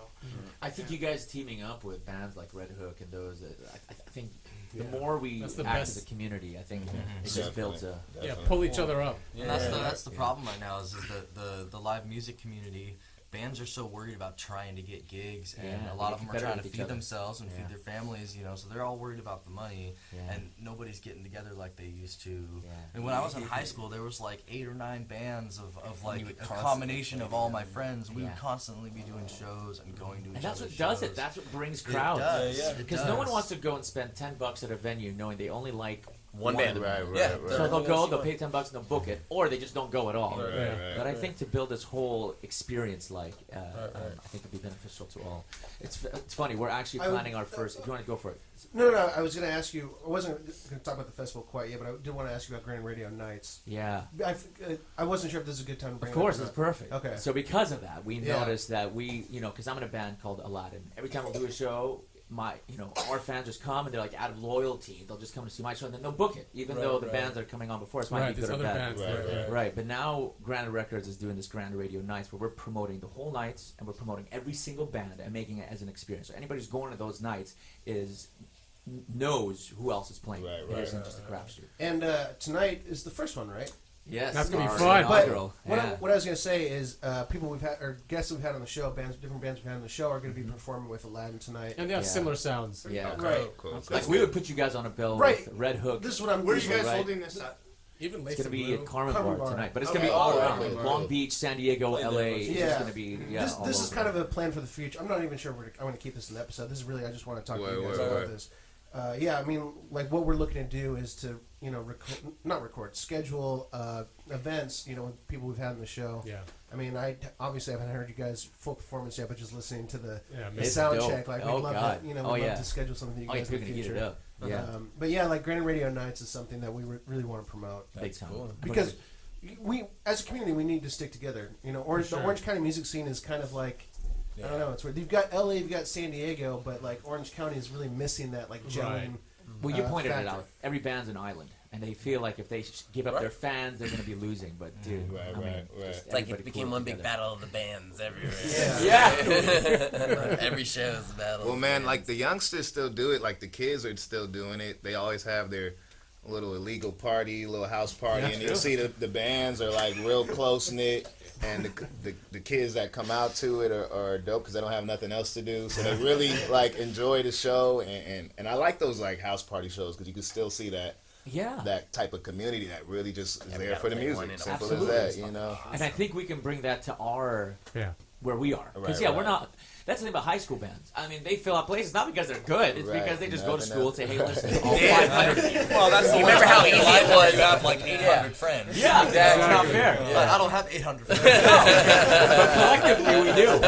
C: I think you guys teaming up with bands like Red Hook and those, I think the more we
D: That's the
C: act
D: best.
C: as a community, I think it just builds a
D: pull each other up.
H: And that's the problem right now is that the live music community, bands are so worried about trying to get gigs, and
C: Yeah,
H: a lot
C: they
H: of them are
C: compete
H: trying to
C: with each
H: feed
C: other.
H: themselves and feed their families, so they're all worried about the money,
C: Yeah.
H: and nobody's getting together like they used to.
C: Yeah.
H: And when I was in high school, there was like 8 or 9 bands of like
E: you would
H: a
E: constantly
H: combination of all my friends. We
C: Yeah.
H: would constantly be doing shows and going to each
C: And that's
H: other's
C: what does
H: shows.
C: it. That's what brings
H: It
C: crowds.
H: does. It
C: Because no one
H: does.
C: wants to go and spend $10 at a venue knowing they only like
E: One
C: of
E: band.
C: the
I: Right,
C: bands.
I: right,
E: Yeah.
I: right.
C: So they'll go, they'll pay $10 and they'll book it, or they just don't go at all.
I: Right,
D: Yeah.
I: right.
C: But I think to build this whole experience, I think it'd be beneficial to all. It's funny. We're actually planning our first. If you want to go for it,
B: No, I was going to ask you. I wasn't going to talk about the festival quite yet, but I did want to ask you about Grand Radio Nights.
C: yeah.
B: I wasn't sure if this is a good time to bring
C: Of
B: it up
C: course,
B: or
C: it's
B: not.
C: perfect.
B: Okay.
C: So because of that, we
B: Yeah.
C: noticed that because I'm in a band called Aladdin. Every time we do a show, our fans just come and they're like out of loyalty, they'll just come to see my show and then they'll book it, even though the bands that are coming on before us might
D: Right,
C: be
D: there's
C: good or
D: other
C: bad.
D: bands.
C: Right, but now Grand Records is doing this Grand Radio Nights where we're promoting the whole nights and we're promoting every single band and making it as an experience. So anybody who's going to those nights knows who else is playing.
I: Right,
C: It
I: right.
C: isn't just a crapshoot.
B: And tonight is the first one, right?
C: Yes,
D: That's gonna be
C: our
D: fun.
B: But
C: inaugural.
B: what,
C: Yeah.
B: what I was going to say is, people we've had or guests we've had on the show, different bands we've had on the show, are going to be performing with Aladdin tonight.
D: And they have
C: Yeah.
D: similar sounds.
C: Yeah.
I: Okay,
B: Right.
I: cool.
C: Like we would put you guys on a bill
B: Right.
C: with Red Hook.
B: This is what I'm.
F: where are
B: this
F: you
B: is
F: guys
B: what-
F: holding this at?
D: Even
C: It's going to be
D: Blue.
C: at Carmen
B: Carmen
C: Bar
B: Bar.
C: tonight, but it's
F: Okay.
C: going to be all
F: Oh,
C: around.
I: okay.
C: Like Long Beach, San Diego, LA. It's
B: Yeah.
C: just going to be all
B: This is
C: over.
B: kind of a plan for the future. I'm not even sure I want to keep this in the episode. This is really I just want to talk to you guys
I: Wait,
B: about
I: wait.
B: this. Yeah, I mean, like what we're looking to do is to schedule events. With people we've had on the show.
D: Yeah.
B: I mean, I obviously haven't heard you guys full performance yet, but just listening to the
C: It's
B: sound
C: dope.
B: check, like
C: Oh,
B: we'd love
C: God.
B: to, we'd
C: Oh,
B: love
C: yeah.
B: to schedule something for you
C: Oh,
B: guys
C: you're
B: in the
C: going to
B: future.
C: heat it up. Yeah.
B: But yeah, like Grand Radio Nights is something that we really want to promote
C: Big time.
E: cool.
B: because we, as a community, we need to stick together. The Orange County music scene is kind of like. I don't know. It's weird. You've got LA, you've got San Diego, but like Orange County is really missing that like gelling.
C: Well, you pointed
B: factor.
C: it out. Every band's an island, and they feel like if they give up their fans, they're going to be losing. But dude,
I: Right,
C: I mean,
I: right, right.
C: just
E: It's like
C: everybody
E: it became
C: cool
E: one big
C: together.
E: battle of the bands everywhere.
C: Yeah.
E: Every show is a battle.
I: Well,
E: of
I: man,
E: the
I: like
E: bands.
I: the youngsters still do it. Like the kids are still doing it. They always have their little illegal party, little house party, and you'll see the bands are like real close knit, and the kids that come out to it are dope because they don't have nothing else to do, so they really like enjoy the show. And I like those like house party shows because you can still see that type of community that really just is
E: we
I: there
E: gotta
I: for the
E: play one
I: music.
E: in a
I: Simple
C: Absolutely.
I: as that,
C: And I think we can bring that to where we are. Because
I: Right,
C: we're
I: right.
C: not. That's the thing about high school bands. I mean, they fill out places not because they're good. It's
I: Right.
C: because they just go to
I: Nothing
C: school
I: else.
C: and say, "Hey, listen, all
E: Yeah.
C: 500 of you."
H: Well, that's the
E: You remember how easy it was?
H: You have like 800 friends.
C: Yeah, that's not fair.
H: But I don't have 800 friends.
C: But collectively, we do.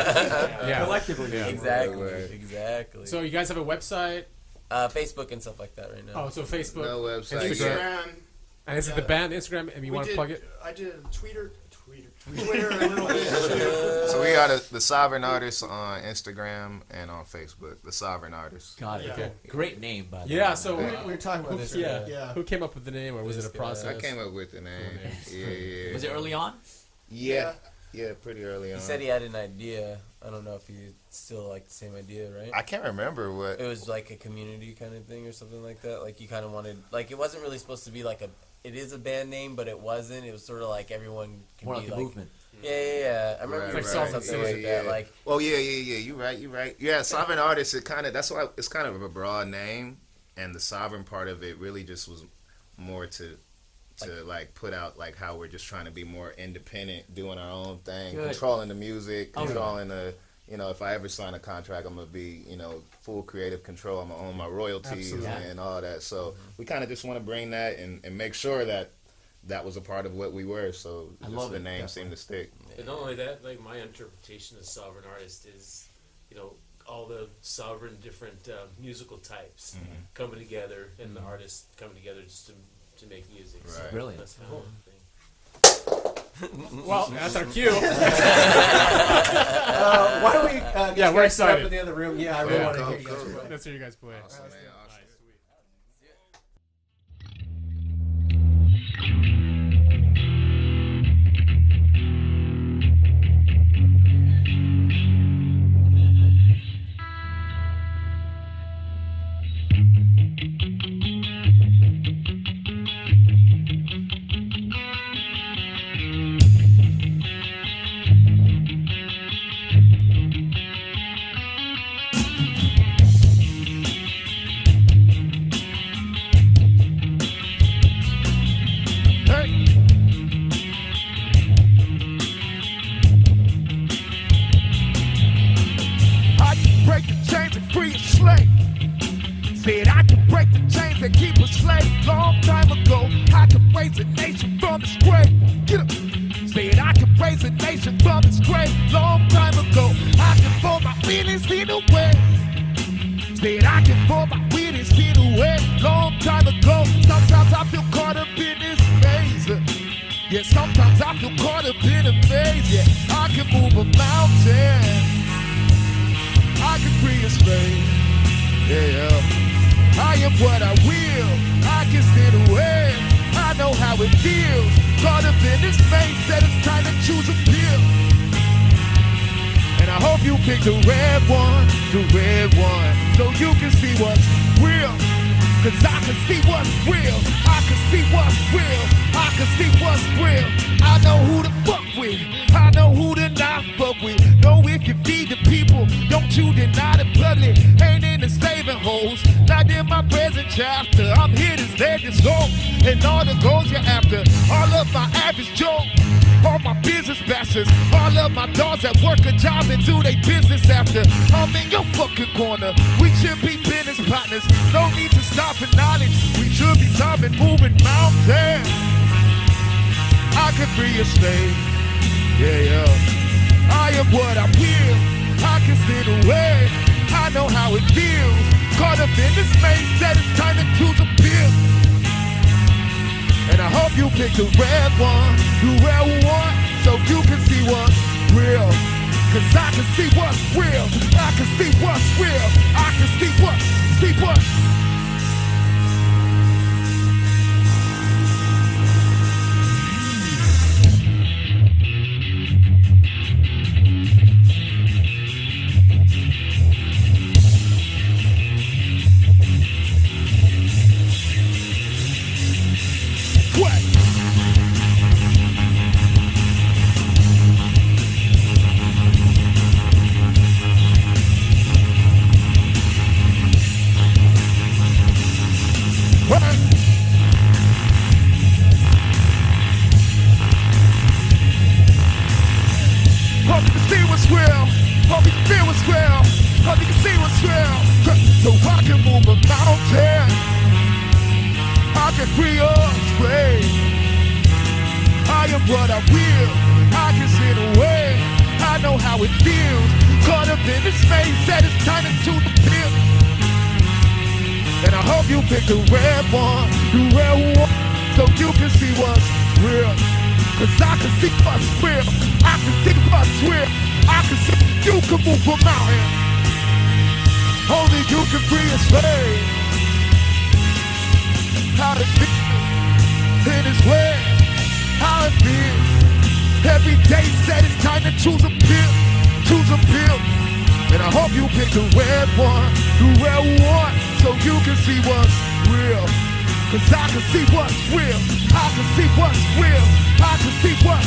D: Yeah.
C: Collectively, we do.
E: Exactly.
I: Right.
E: Exactly.
D: So you guys have a website?
E: Facebook and stuff like that right now.
D: Oh, so Facebook,
I: No website.
D: Instagram. And is it the band Instagram? And you want to plug it?
F: I did Twitter a little bit too.
I: So we are the Sovereign Artists on Instagram and on Facebook. The Sovereign Artists.
C: Got it.
D: Okay.
C: Great name, by the way.
D: Yeah. So
B: We were talking about this.
D: yeah. Who came up with the name, or was it a process?
I: I came up with the name. Yeah.
C: Was it early on?
I: Yeah. Yeah, pretty early on.
E: He said he had an idea. I don't know if he still like the same idea, right?
I: I can't remember what.
E: It was like a community kind of thing or something like that. Like you kind of wanted, like it wasn't really supposed to be like it is a band name, but it wasn't. It was sort of like everyone can
C: More
E: be
C: like a movement.
E: Yeah. I remember
I: Right,
E: you saying something like that. Like,
I: oh yeah. You're right. Yeah, Sovereign Artists. It kind of that's why it's kind of a broad name, and the sovereign part of it really just was more to like put out like how we're just trying to be more independent, doing our own thing,
C: Good.
I: controlling the music,
C: Oh, yeah.
I: controlling the. If I ever sign a contract, I'm gonna be, full creative control. I'm gonna own my royalties
C: Absolutely.
I: and all that. So we kind of just want to bring that and make sure that was a part of what we were. So
C: I
I: just
C: love
I: the
C: it,
I: name
C: definitely.
I: seemed to stick.
J: But not only that, like my interpretation of sovereign artist is, all the sovereign different musical types coming together, and the artists coming together just to make music. So
I: Right.
C: Brilliant.
J: That's kind of the thing.
D: Well, that's our cue.
B: Why don't we? Get
D: Yeah,
B: you
D: we're
B: guys set up
D: excited.
B: in the other room. Yeah, I really
I: Yeah,
B: want to
I: cool,
B: hear you guys
I: cool.
B: play.
D: Let's hear you guys play.
I: Awesome, man. Awesome.
D: Nice.
A: free a slave. Said I could break the chains that keep a slave. Long time ago, I could raise a nation from its grave. Get up. Said I could raise a nation from its grave. Long time ago, I could fold my feelings in a way. Said I could fold my feelings in a way. Long time ago, sometimes I feel caught up in this maze. Yeah, sometimes I feel caught up in a maze. Yeah, I can move a mountain. I can free a slave. Yeah. I am what I will, I can sit away. I know how it feels, caught up in this maze that it's time to choose a pill. And I hope you pick the red one, so you can see what's real. Cause I can see what's real, I can see what's real, I can see what's real. I know who to fuck with, I know who to not fuck with. Know if you feed the people, don't you deny the public. Ain't in the saving holes, not in my present chapter. I'm here to save your soul, and all the goals you're after. All of my average Joe, all my business bastards, all of my dogs that work a job and do their business after. I'm in your fucking corner, we should be business partners. No need to stop for knowledge, we should be solving moving mountains. I can free a slave, yeah. I am what I will, I can sit away. I know how it feels, caught up in this maze that it's time to choose a pill. And I hope you pick the red one, so you can see what's real. Cause I can see what's real, I can see what's real, I can see what. Hope you can see what's real, hope you can feel what's real, hope you can see what's real. So I can move a mountain, I can free a slave. I am what I will, I can sit away. I know how it feels, caught up in this maze that it's time to choose the pill. And I hope you pick the red one, so you can see what's real. Cause I can see what's real, I can see what's real, I can see you can move a mountain. Only you can free a slave. How it feels in his way, how it feels. Every day said it's time to choose a pill. And I hope you pick the red one, so you can see what's real. Cause I can see what's real, I can see what's real, I can see what.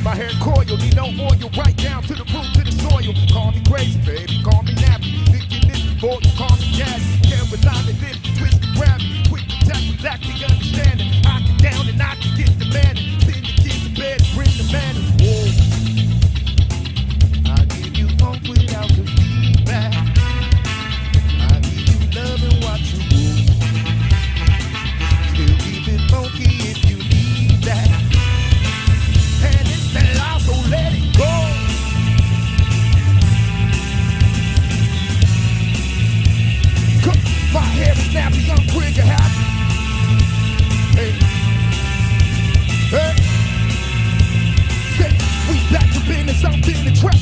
A: My hair coil, need no oil, right down to the root, to the soil. Call me crazy, baby, call me nappy. Thinking this before you call me daddy. Caroline and then twist and grab me. Quick to tackle, lack the understanding. I get down and I can get the man. Send the kids to bed, bring the man. Whoa. I give you funk without the feedback. I give you love and watch you move. Still keep it funky if you need that. And it's the law, so let it go. My hair is nappy, I'm quick and happy. Hey, hey. Say, we back to business, I'm in the trap.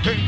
A: Hey.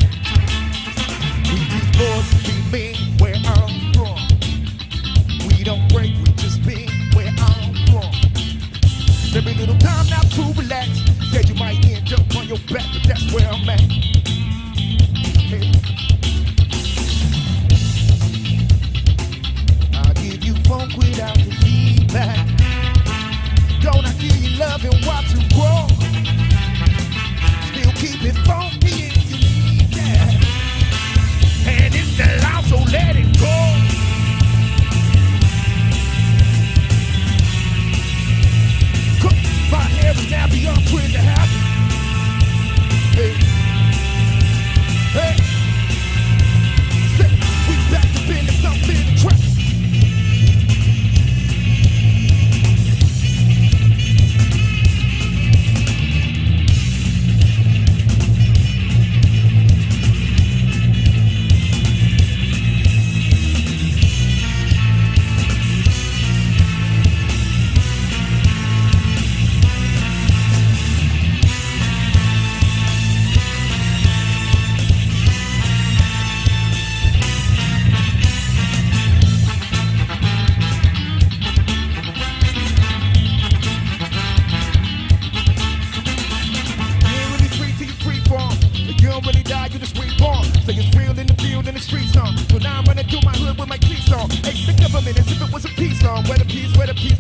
A: time running through my hood with my keys on. Hey, the government as if it was a peace song. Where the peace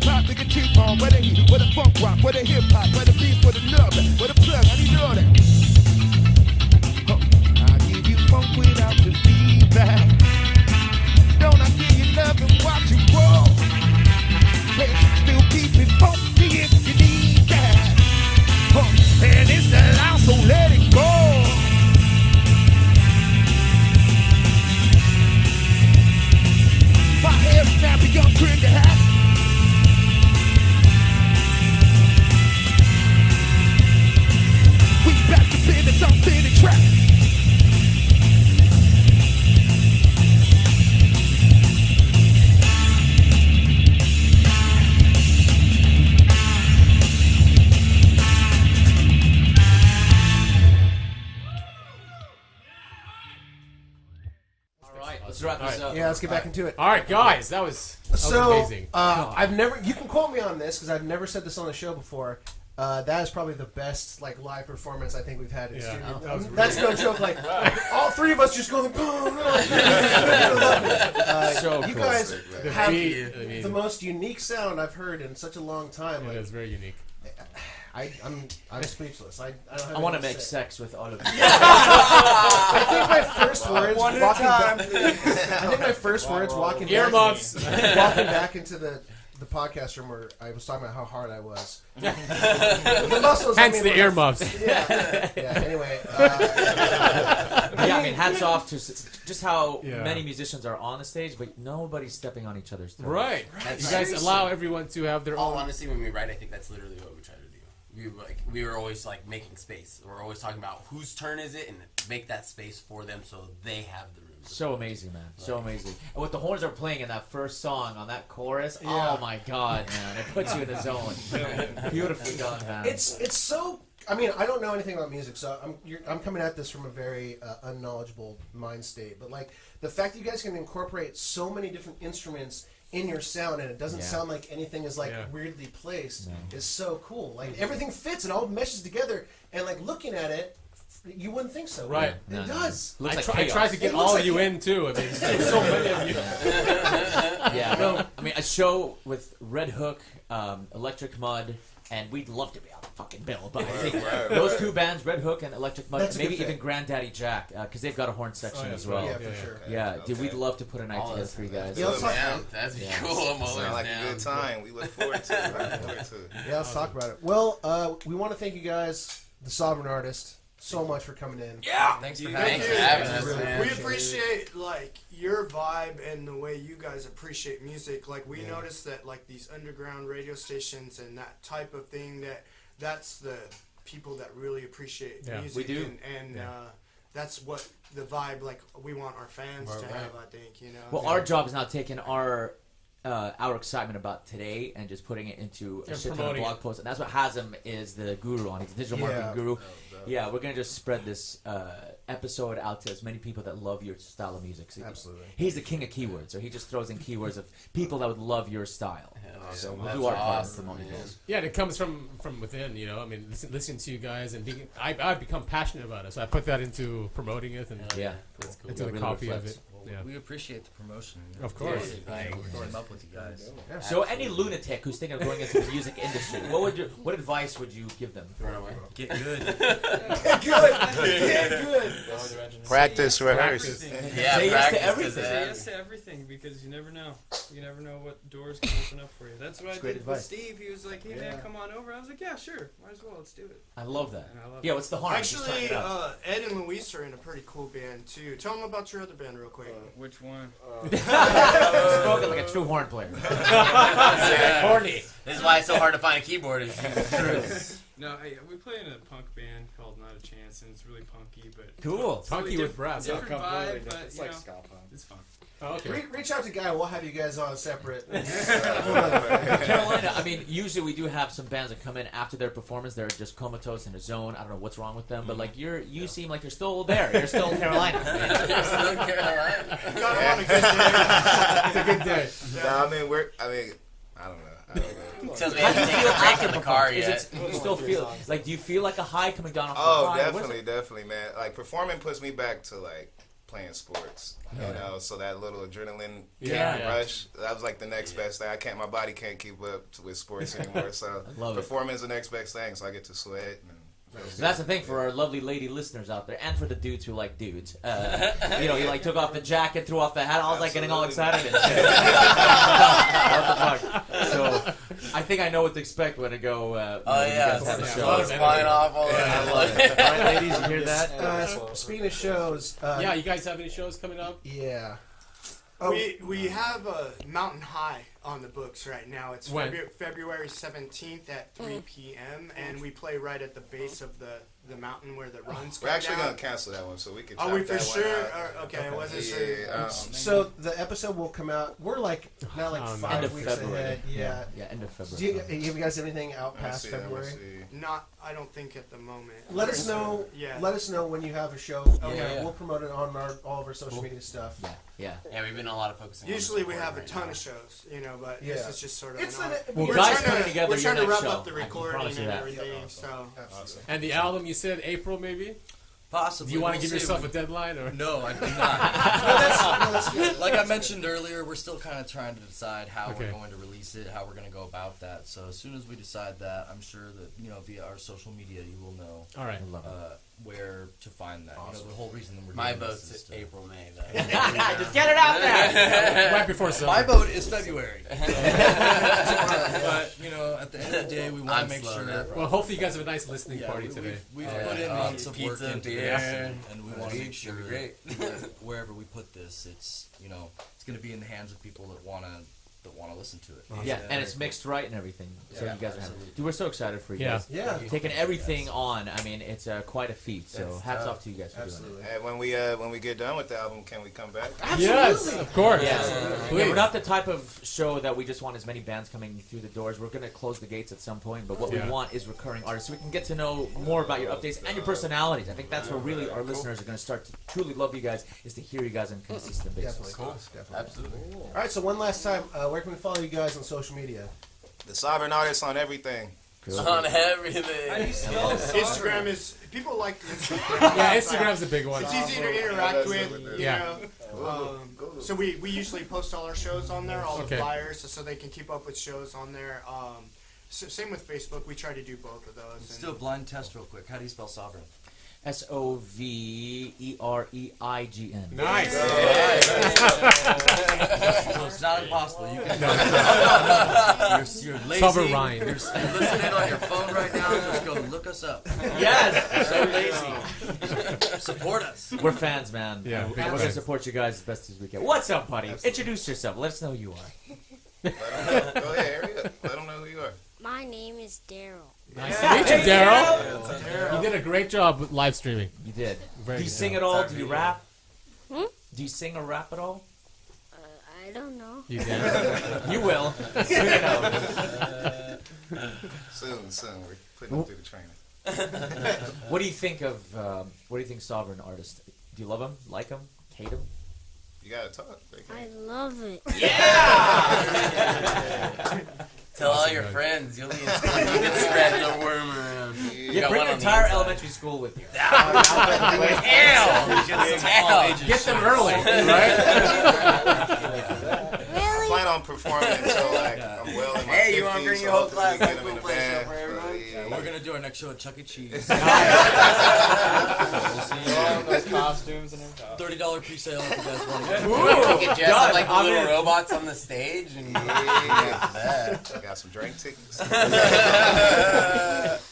A: pop, nigga cheap on. Where the heat, where the funk rock, where the hip hop, where the beat, where the love, where the plug, I need all that. I give you funk without the feedback. Don't I give you love and watch you roll? Hey, still keep it funky if you need that. And it's the loud, so let it go. My hair's snappy, young trigger hat. We back to business, I'm spinning trap.
C: Let's wrap this up.
B: Yeah, let's get back into it.
D: All right, guys, that was amazing.
B: I've never. You can quote me on this because I've never said this on the show before. That is probably the best like live performance I think we've had in studio. That's no joke. Like all three of us just go like, boom.
C: So
B: you
C: cool.
B: guys have
D: The
B: the most unique sound I've heard in such a long time.
D: It
B: Like,
D: is very unique.
B: I'm speechless. I don't have
C: I want to
B: anything
C: make
B: say.
C: sex with all of you.
B: I think my first words
E: One at a
B: walking
E: time,
B: back. I think my first words walking
D: Earmuffs.
B: walking back into the podcast room where I was talking about how hard I was. The muscles.
D: Hence the
B: like,
D: earmuffs.
B: Yeah. Anyway.
C: Yeah, I mean, hats off to just how
D: Yeah.
C: many musicians are on the stage, but nobody's stepping on each other's toes.
D: Right.
C: That's
D: You guys
E: seriously.
D: allow everyone to have their
E: All
D: own.
E: honestly, when we write, I think that's literally what we try to do. We were always like making space. We're always talking about whose turn is it and make that space for them so they have the room.
C: So amazing, man. So amazing. And what the horns are playing in that first song on that chorus,
B: Yeah.
C: oh my god, man. It puts you in the zone. Beautifully done, man.
B: It's so. I mean, I don't know anything about music, so I'm coming at this from a very unknowledgeable mind state. But like the fact that you guys can incorporate so many different instruments in your sound and it doesn't sound like anything is like weirdly placed is so cool. Like everything fits and all meshes together, and like looking at it, you wouldn't think so.
D: Right.
B: It does.
C: Looks
D: I
C: like
D: tried
C: chaos.
D: to get
B: It looks
D: all
B: like
D: you
B: it.
D: in too. I mean, there's so many of you.
C: Yeah, no, I mean, a show with Red Hook, Electric Mud, and we'd love to be on the fucking bill, but I think those two bands, Red Hook and Electric Mud,
B: That's a
C: maybe
B: good fit.
C: even Granddaddy Jack, because they've got a horn section as well.
B: Yeah, for sure.
C: Yeah, dude, we'd love to put a night together for you guys.
B: Yeah, let's talk
E: Down.
B: about it.
E: That'd be
C: Yeah.
E: cool. I'm always
I: Sound like
E: down.
I: a good time. We look forward to it.
B: Yeah, let's talk about it. Well, we want to thank you guys, the Sovereign Artist, so much for coming in.
E: Thanks for
F: Thank you.
E: having us,
B: Really
E: man.
F: We appreciate like your vibe and the way you guys appreciate music. Like we noticed that like these underground radio stations and that type of thing that's the people that really appreciate
D: Yeah,
F: music.
C: we do.
F: And that's what the vibe like we want our fans to have. I think
C: Well, our job is now taking our excitement about today and just putting it into a
D: And
C: shit ton of
D: promoting
C: blog posts. And that's what Hazem is the guru on. He's the digital marketing guru. Yeah, we're going to just spread this episode out to as many people that love your style of music. So
B: Absolutely.
C: He's the king of keywords, so he just throws in keywords of people that would love your style. So we'll
E: That's
C: do our part
E: awesome,
C: to promote
E: man.
C: those.
D: Yeah, and it comes from within, you know. I mean, listening to you guys and I've become passionate about it, so I put that into promoting it and
C: Yeah.
D: into the
C: Really
D: copy of
C: reflects.
D: it. Yeah.
H: We appreciate the promotion.
D: Of course.
H: Like, team up with you guys.
C: So any lunatic who's thinking of going into the music industry, what advice would you give them?
H: Get good.
I: Practice, rehearse.
E: Yeah,
C: Say yes to
E: practice, 'cause
C: everything.
K: Say
E: that-
K: yes to everything because you never know. You never know what doors can open up for you. That's what I
C: great
K: did
C: advice.
K: with Steve. He was like, "Hey man, come on over." I was like, "Yeah, sure. Might as well. Let's do it."
C: I love that.
K: And I love
C: Yeah,
K: it.
C: what's the harm? Just trying
F: Actually,
C: it out.
F: Ed and Luis are in a pretty cool band too. Tell them about your other band real quick.
K: Which one?
C: Spoken like a true horn player.
D: Horny.
E: This is why it's so hard to find a keyboard. Is
K: No, we play in a punk band called Not a Chance, and it's really punky, but
C: Cool.
K: it's really
D: Punky with brass.
K: different vibe, but
G: It's
K: you
G: like
K: know,
G: ska punk.
K: it's fun.
D: Oh, okay.
B: Reach out to Guy. We'll have you guys on separate.
C: Carolina, I mean, usually we do have some bands that come in after their performance. They're just comatose in a zone. I don't know what's wrong with them, but like you seem like you're still there. You're still in Carolina.
F: Got on a good day.
D: It's a good day.
I: No, I mean, I don't know.
E: Tells me I haven't taken a break in the car
C: Is
E: yet.
C: it, you still feel like? Do you feel like a high coming down off
I: Oh,
C: the high? What is
I: definitely, man. Like performing puts me back to like playing sports. You know, so that little adrenaline
C: Yeah.
I: rush, that was like the next best thing. My body can't keep up with sports anymore, so
C: love it.
I: performing is the next best thing. So I get to sweat. And
C: So that's the thing for our lovely lady listeners out there, and for the dudes who like dudes. You know, he like took off the jacket, threw off the hat. I was like getting all excited and shit. What the fuck? So I think I know what to expect when I go. When you guys have a show.
E: Clothes flying off all over.
C: I love it. All right, ladies, you hear that?
B: Speaking of shows,
D: Yeah, you guys have any shows coming up?
B: yeah.
F: We have a Mountain High on the books right now. It's
D: When?
F: February 17th at 3 p.m. and we play right at the base of the mountain where the runs
I: we're
F: go
I: actually
F: down.
I: gonna cancel that one, so we can.
F: Are we
I: chop
F: for
I: that one
F: sure?
I: out.
F: Okay, I wasn't
I: Yeah,
F: sure.
B: So the episode will come out. We're like now like
D: End
B: 5
C: of
B: weeks
C: February.
B: ahead. Yeah.
C: Yeah, end of February.
B: Do you guys have anything out
I: Let me
B: past
I: see, let me
B: February?
I: see.
F: Not, I don't think at the moment.
B: Let us know.
F: Yeah.
B: Let us know when you have a show.
C: Yeah.
B: We'll promote it on all of our social media stuff.
C: Yeah.
E: Yeah, we've been a lot of focusing.
F: Usually
E: on
F: we
E: the
F: have a
E: right
F: ton
E: now.
F: of shows, you know, but
B: Yeah.
F: this is just sort of.
B: It's
F: an
B: an-
C: Well,
F: we're
C: guys
F: trying
C: putting together
F: we're trying
C: your
F: to
C: next
F: wrap
C: show.
F: up the
C: I can
F: recording
C: promise you
F: and
C: that.
F: everything. So
B: Awesome.
D: And the album, you said April maybe?
H: Possibly.
D: Do you want to
H: We'll
D: give
H: see.
D: yourself a deadline? Or?
H: No, I do not.
B: That's good.
H: Like I mentioned earlier, we're still kind of trying to decide how
D: Okay.
H: we're going to release it, how we're going to go about that. So as soon as we decide that, I'm sure that via our social media, you will know
D: All right.
H: where to find that. You know, the whole reason that we're
E: My
H: doing this
E: vote's
H: is to-
E: April, May.
C: Just get it out there.
D: Right before summer.
H: My vote is February. But at the end of the day, we want
E: I'm
H: to make
E: slow
H: sure.
E: now.
D: Well, hopefully you guys have a nice listening party
H: we-
D: today.
H: We've put in months of work
E: pizza,
H: into
E: beer,
H: this, and we want to make
E: it's
H: sure
E: gonna be great.
H: that wherever we put this, it's it's going to be in the hands of people that want to listen to it.
C: Yeah, and it's mixed right and everything. So
H: Yeah,
C: you guys are having.
H: absolutely.
C: Dude, we're so excited for you
D: Yeah.
C: guys.
B: Yeah.
C: Taking everything on. I mean, it's quite a feat. So
B: That's
C: hats
B: tough.
C: off to you guys for doing
B: Absolutely.
I: And when we get done with the album, can we come back?
D: Yes, of course.
C: it. Yeah,
D: Please.
C: we're not the type of show that we just want as many bands coming through the doors. We're going to close the gates at some point, but what
D: Yeah.
C: we want is recurring artists so we can get to know more about your updates and your personalities. I think that's where really our listeners are going to start to truly love you guys, is to hear you guys on a consistent basis.
B: Definitely. Definitely.
E: Absolutely.
B: All right. So one last time, where can we follow you guys on social media?
I: The Sovereign Artist on everything.
E: On everything.
F: Instagram is people like Instagram.
D: Yeah, Instagram's a big one.
F: It's easy to interact with. You
D: Yeah.
F: know. So we usually post all our shows on there, all
D: Okay.
F: the flyers, so they can keep up with shows on there. Same with Facebook. We try to do both of those.
H: Let's
F: and-
H: do a blind test real quick. How do you spell sovereign?
C: SOVEREIGN.
D: Nice.
H: So it's not impossible. You can. You're lazy.
D: Sovereign.
H: You're listening on your phone right now. Just go look us up.
C: Yes, so lazy.
H: Support us.
C: We're fans, man.
D: Yeah,
C: And
D: big
C: we're going to
D: fans.
C: support you guys as best as we can. What's up, buddy? Introduce yourself. Let us know who you are.
I: Go ahead, hurry up. Let them know who you are.
L: My name is Daryl.
D: Nice to meet you, Daryl. You did a great job with live streaming.
C: You did.
D: Very
C: Do you
D: good
C: sing
D: job.
C: at all? Do you rap?
L: Hmm?
C: Do you sing or rap at all?
L: I don't know.
D: You did.
C: You will. Soon enough.
I: Soon. We're putting them through the training.
C: What do you think of? What do you think, Sovereign Artist? Do you love him? Like him? Hate him?
I: You gotta talk. They
L: I
I: can't.
L: love it.
E: Tell all your friends. You'll be you can spread the worm around.
C: You
E: got
C: bring
E: one
C: your
E: on the
C: entire
E: inside.
C: elementary school with you.
D: Get them early, right?
L: Really?
I: Plan on performing until like I'm well in my
E: Hey,
I: 50s,
E: you wanna bring
I: so
E: your whole
I: hopefully
E: class?
I: we get
E: Like,
I: them
E: we'll
I: in the
E: play a show
I: band.
E: for everyone?
H: We're gonna do our next show at Chuck E. Cheese.
K: Those costumes and everything.
H: $30 pre-sale if you guys want to get it.
E: You can dress up like the
C: I'm
E: little
C: in.
E: robots on the stage and
I: I got some drink tickets.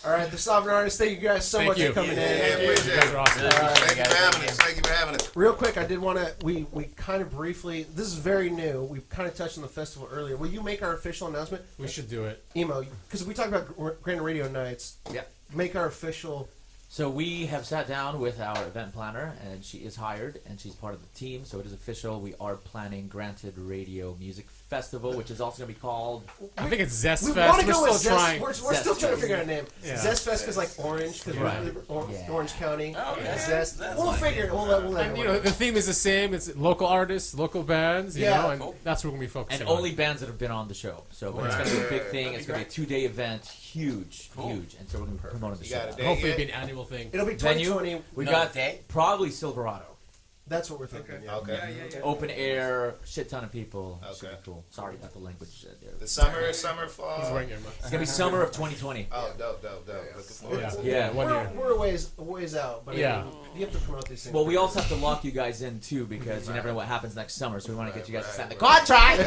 B: All right, the Sovereign Artist. Thank you guys so
D: Thank
B: much
D: you.
B: for coming in.
D: You guys are awesome.
I: Thank you for having us. Thank you for having us.
B: Real quick, I did want to. We kind of briefly. This is very new. We kind of touched on the festival earlier. Will you make our official announcement?
D: We should do it.
B: Emo, because we talked about Grand Radio Nights.
C: Yeah.
B: Make our official.
C: So we have sat down with our event planner, and she is hired, and she's part of the team. So it is official. We are planning Granted Radio Music Festival, which is also going to be called.
D: I think it's Zest
B: We
D: Fest.
B: want to
D: We're
B: go
D: still
B: with Zest.
D: trying.
B: We're still
C: Zest
B: trying to
C: Fest.
B: figure out a name.
D: Yeah.
B: Zest Fest is like orange because
C: Right.
B: we're
C: Yeah.
B: Orange County.
E: okay.
B: Zest. We'll figure it. We'll let
D: And the theme is the same. It's local artists, local bands, you
B: Yeah.
D: know, and that's what we're gonna be focusing
C: And
D: on.
C: only bands that have been on the show. So it's going to be a big thing. It's going to be a 2-day event. Huge. And so we're going to be promoting the
I: You got
C: show.
I: a date
D: Hopefully,
I: yet?
D: it'll be an annual thing.
B: It'll be
C: Venue?
B: 2020.
C: We
E: No
C: got
E: date?
C: probably Silverado.
B: That's what we're thinking. Yeah.
I: Okay.
C: Open air, shit ton of people.
I: Okay.
C: Super cool. Sorry about the language there.
I: The summer, fall.
D: He's wearing your mask.
C: It's gonna be summer of 2020.
I: Oh, dope. Looking forward to it.
C: Yeah.
B: We're a ways out, but
D: Yeah.
B: I mean, you have to promote these things.
C: Well, we also have to lock you guys in too because you never know what happens next summer. So we want to get you guys to sign the contract.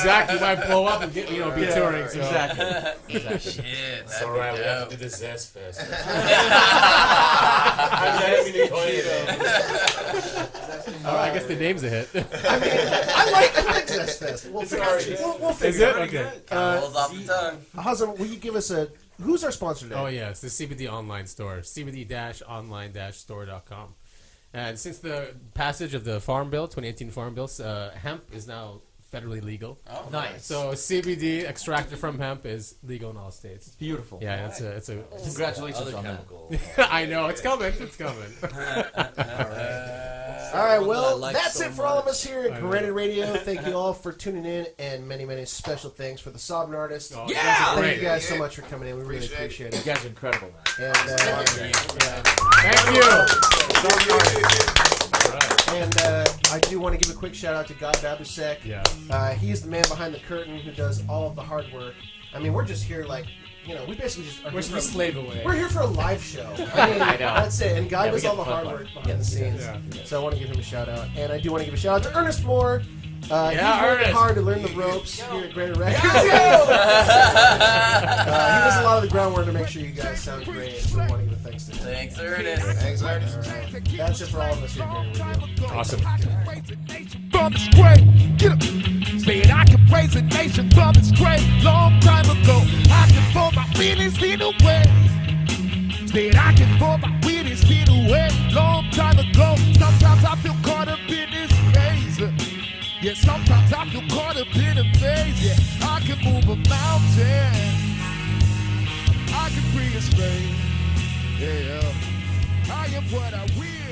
D: Zach, you might blow up and get be touring. So.
C: Exactly.
H: Shit,
J: It's all right. We have to do the Zest Fest.
D: All right, I guess the name's a hit.
B: I like Zest Fest. We'll figure
D: Is
B: it
D: it?
B: out.
D: Okay.
E: Rolls off the tongue.
B: Hazem, will you give us who's our sponsor today?
D: Oh, yeah, it's the CBD online store, cbd-online-store.com. And since the passage of the Farm Bill, 2018 Farm Bill, hemp is now federally legal.
C: Oh, nice.
D: So CBD extracted from hemp is legal in all states.
C: Beautiful.
D: Yeah, it's a
C: Congratulations on that.
D: I know, it's coming. It's coming.
B: All right, well, that's it for all of us here at Granite Radio. Thank you all for tuning in, and many, many special thanks for the Sovereign Artist.
D: Oh,
B: Thank you guys so much for coming in. We really appreciate
C: You
B: it.
C: guys are incredible, man.
B: And
D: Thank you.
B: And I do want to give a quick shout out to Guy Babusek.
D: Yeah.
B: He's the man behind the curtain who does all of the hard work. I mean, we're just here like, we basically just are
D: We're
B: here
D: just slave away.
B: We're here for a live show. I mean,
C: I know.
B: that's it. And Guy
C: Yeah, we
B: does
C: get
B: all the
C: the
B: hard
C: fun
B: work
C: part.
B: behind the scenes.
D: Yeah.
B: So I want to give him a shout out. And I do want to give a shout out to Ernest Moore. He's working
D: Ernest.
B: hard to learn the ropes here at Granite Records. He does a lot of the groundwork to make sure you guys sound great. So we want to give a thanks to him.
E: Thanks, Ernest.
I: Thanks, Ernest.
B: All right. That's it for all of us here at Granite Radio.
D: Awesome.
A: From its grave, get up. Said I could raise a nation from its grave long time ago. I can form my feelings in a way. Said I can form my feelings in a way long time ago. Sometimes I feel caught up in this maze. Yeah, sometimes I feel caught up in a maze. Yeah, I can move a mountain. I can bring a spade. Yeah, I am what I will.